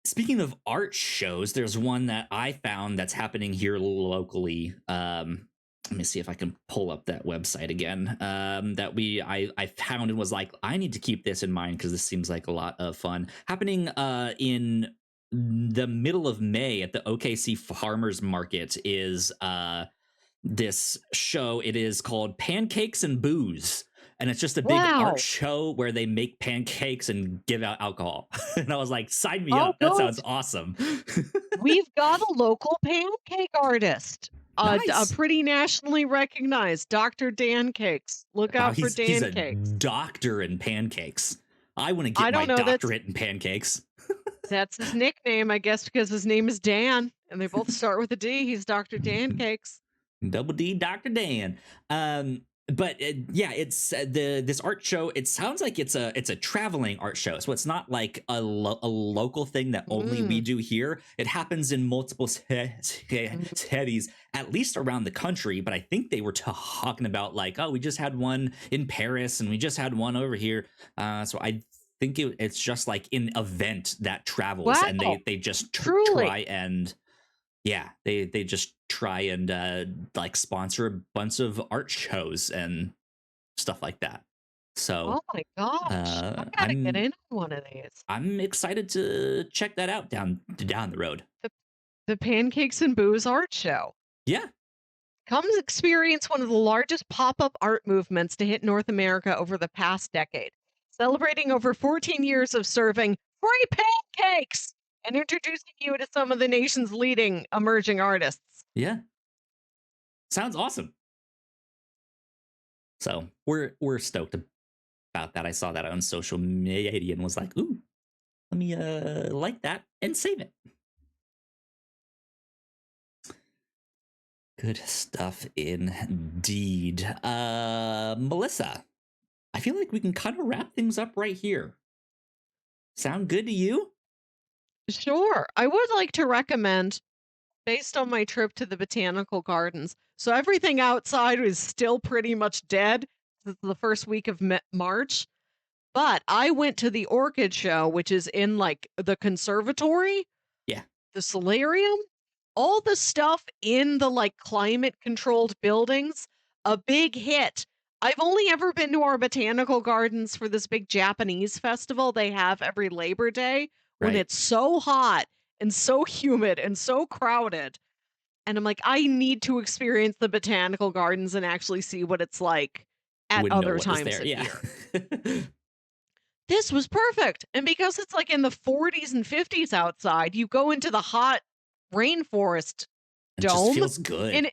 Speaking of art shows, there's one that I found that's happening here locally. Let me see if I can pull up that website again. That I found and was like, I need to keep this in mind because this seems like a lot of fun. Happening in the middle of May at the OKC Farmers Market is this show. It is called Pancakes and Booze. And it's just a big art Wow. show where they make pancakes and give out alcohol. And I was like, sign me Oh, up. That good. sounds awesome. We've got a local pancake artist. A Nice. pretty nationally recognized Dr. Dan Cakes. Look Wow, out for he's Dan a Cakes. doctor in pancakes. I want to get I my don't know. doctorate in pancakes. That's his nickname, I guess, because his name is Dan, and they both start with a D. He's Dr. Dan Cakes. Double D, Dr. Dan. But yeah, it's this art show. It sounds like it's a traveling art show, so it's not like a local thing that only we Mm, do here. It happens in multiple mm. cities, at least around the country. But I think they were talking about like, oh, we just had one in Paris and we just had one over here. So I think it's just like an event that travels, and Wow, they just truly. try and yeah, they just try and like sponsor a bunch of art shows and stuff like that. So Oh my gosh. I gotta get I'm in on one of these. excited to check that out down the road. The, the Pancakes and Booze art show. Yeah, Come experience one of the largest pop-up art movements to hit North America over the past decade, celebrating over 14 years of serving free pancakes and introducing you to some of the nation's leading emerging artists. Yeah. Sounds awesome. So we're stoked about that. I saw that on social media and was like, ooh, let me like that and save it. Good stuff indeed. Melissa, I feel like we can kind of wrap things up right here. Sound good to you? Sure. I would like to recommend, based on my trip to the botanical gardens, so everything outside was still pretty much dead. This is the first week of March. But I went to the orchid show, which is in like the conservatory, Yeah. the solarium, all the stuff in the like climate controlled buildings, a big hit. I've only ever been to our botanical gardens for this big Japanese festival they have every Labor Day when Right. it's so hot and so humid and so crowded. And I'm like, I need to experience the botanical gardens and actually see what it's like at When no other one is times there. of Yeah. year. This was perfect. And because it's like in the 40s and 50s outside, you go into the hot rainforest It just dome. feels good. And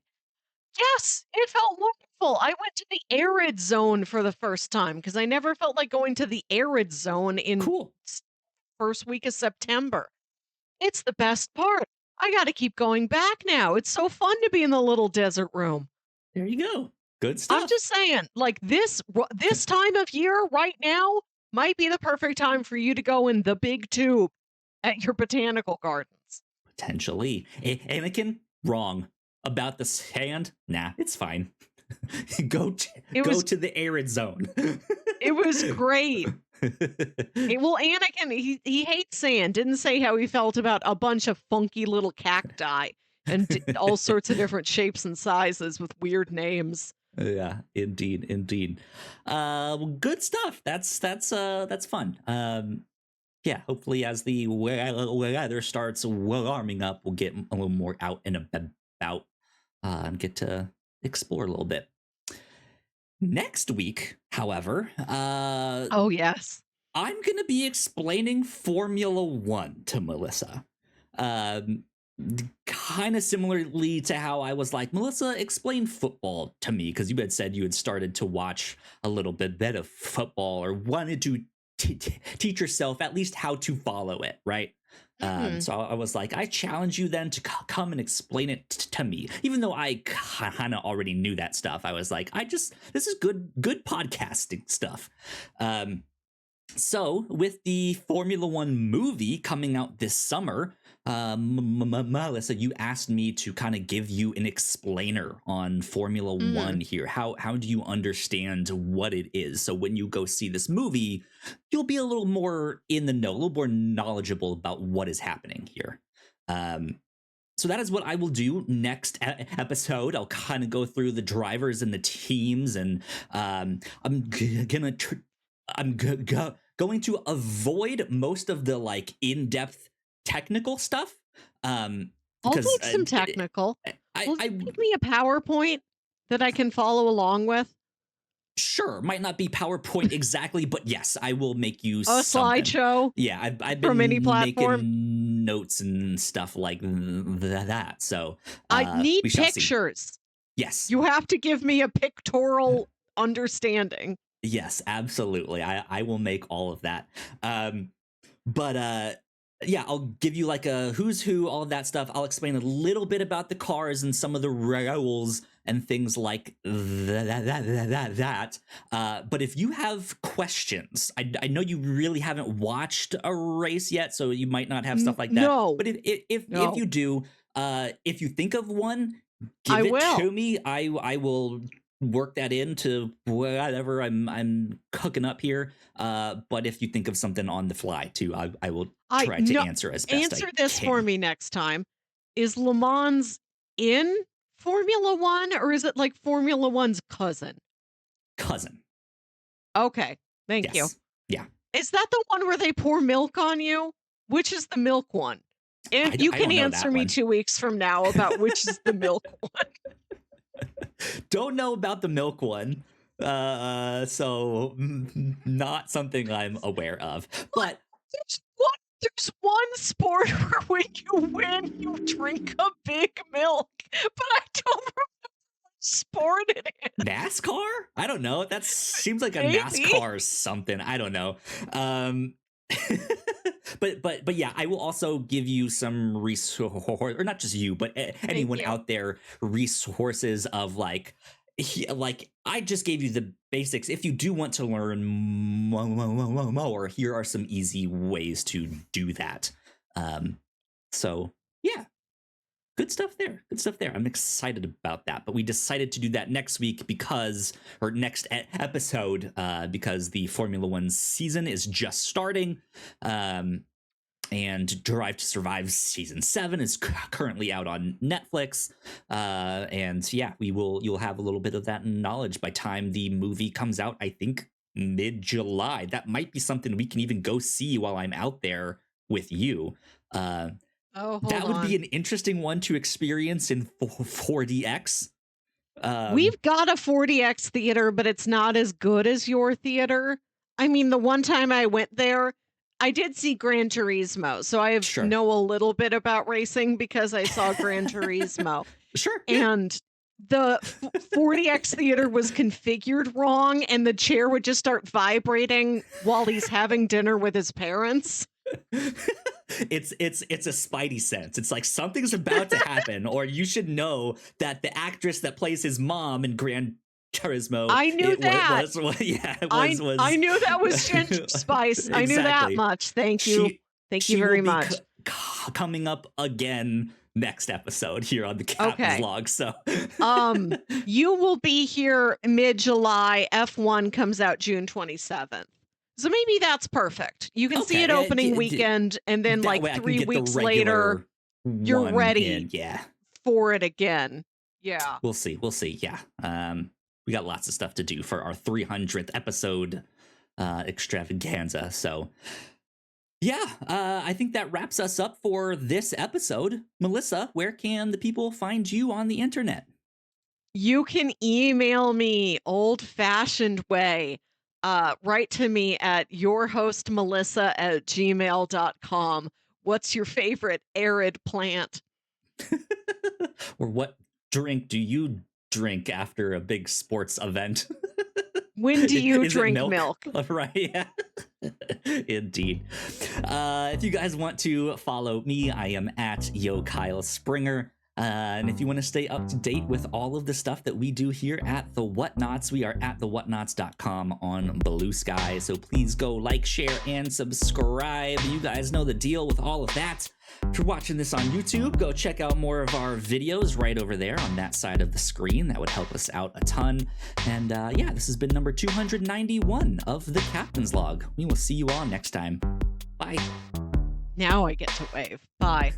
yes, it felt wonderful. I went to the arid zone for the first time because I never felt like going to the arid zone in Cool. first week of September. It's the best part. I got to keep going back now. It's so fun to be in the little desert room. There you go. Good stuff. I'm just saying, like this time of year right now might be the perfect time for you to go in the big tube at your botanical gardens. Potentially. Anakin, wrong. About the sand? Nah, it's fine. go to the arid zone. It was great. Well, Anakin, he hates sand. Didn't say how he felt about a bunch of funky little cacti and all sorts of different shapes and sizes with weird names. Yeah, indeed. Well, good stuff. That's fun. Yeah, hopefully as the weather starts warming up, we'll get a little more out and about and get to explore a little bit. Next week, however, oh yes, I'm gonna be explaining Formula One to Melissa. Kind of similarly to how I was like, Melissa, explain football to me, because you had said you had started to watch a little bit of football or wanted to teach yourself at least how to follow it, right? So I was like, I challenge you then to come and explain it to me, even though I kind of already knew that stuff. I was like, this is good podcasting stuff. So with the Formula One movie coming out this summer, Melissa, you asked me to kind of give you an explainer on Formula One here. How do you understand what it is? So when you go see this movie, you'll be a little more in the know, a little more knowledgeable about what is happening here. So that is what I will do next episode. I'll kind of go through the drivers and the teams, and I'm going to avoid most of the like in-depth technical stuff. I'll take some technical. Give me a PowerPoint that I can follow along with. Sure, might not be PowerPoint exactly, but yes, I will make you a something. slideshow. Yeah, I've from been any platform. making notes and stuff like that. So I need we shall pictures. See. Yes, you have to give me a pictorial understanding. Yes, absolutely. I will make all of that. But yeah, I'll give you like a who's who, all of that stuff. I'll explain a little bit about the cars and some of the rules and things like that. But if you have questions, I know you really haven't watched a race yet, so you might not have stuff like that. No. But if you do, if you think of one, give it to me. I will work that into whatever I'm cooking up here. But if you think of something on the fly too, I will try to answer as best I can. Answer this for me next time. Is Le Mans in Formula One, or is it like Formula One's cousin? Cousin. Okay, thank you. Yeah. Is that the one where they pour milk on you? Which is the milk one? You can answer me 2 weeks from now about which is the milk one. Don't know about the milk one. So not something I'm aware of. But There's one sport where when you win, you drink a big milk, but I don't remember what sport it is. NASCAR? I don't know. That seems like a Maybe. NASCAR something. I don't know. But yeah, I will also give you some resource, or not just you, but anyone out there, resources of like I just gave you the basics. If you do want to learn more, here are some easy ways to do that. So yeah, good stuff there. Good stuff there. I'm excited about that. But we decided to do that next week next episode, because the Formula One season is just starting. And Drive to Survive season 7 is currently out on Netflix. And yeah, you'll have a little bit of that knowledge by time the movie comes out, I think mid-July. That might be something we can even go see while I'm out there with you. That would be an interesting one to experience in 4DX. We've got a 4DX theater, but it's not as good as your theater. I mean, the one time I went there, I did see Gran Turismo, so I know a little bit about racing because I saw Gran Turismo. Sure. And the 4DX theater was configured wrong, and the chair would just start vibrating while he's having dinner with his parents. It's a spidey sense. It's like something's about to happen, or you should know that the actress that plays his mom in Gran Turismo. I knew that. I knew that was Ginger Spice. Exactly. I knew that much. Thank you. Thank you very much. Coming up again next episode here on the Captain's Log. So you will be here mid-July. F1 comes out June 27th. So maybe that's perfect. You can see it opening weekend, and then like 3 weeks later, you're ready for it again. Yeah. We'll see. Yeah. We got lots of stuff to do for our 300th episode extravaganza. So yeah, I think that wraps us up for this episode. Melissa, where can the people find you on the internet? You can email me old-fashioned way. Write to me at yourhostmelissa@gmail.com. What's your favorite arid plant? Or what drink do you drink after a big sports event? When do you drink milk? Right, yeah. Indeed. If you guys want to follow me, I am at YoKyleSpringer. And if you want to stay up to date with all of the stuff that we do here at The Whatnauts, we are at thewhatnauts.com on Blue Sky. So please go like, share, and subscribe. You guys know the deal with all of that. If you're watching this on YouTube, go check out more of our videos right over there on that side of the screen. That would help us out a ton. And yeah, this has been number 291 of the Captain's Log. We will see you all next time. Bye. Now I get to wave. Bye.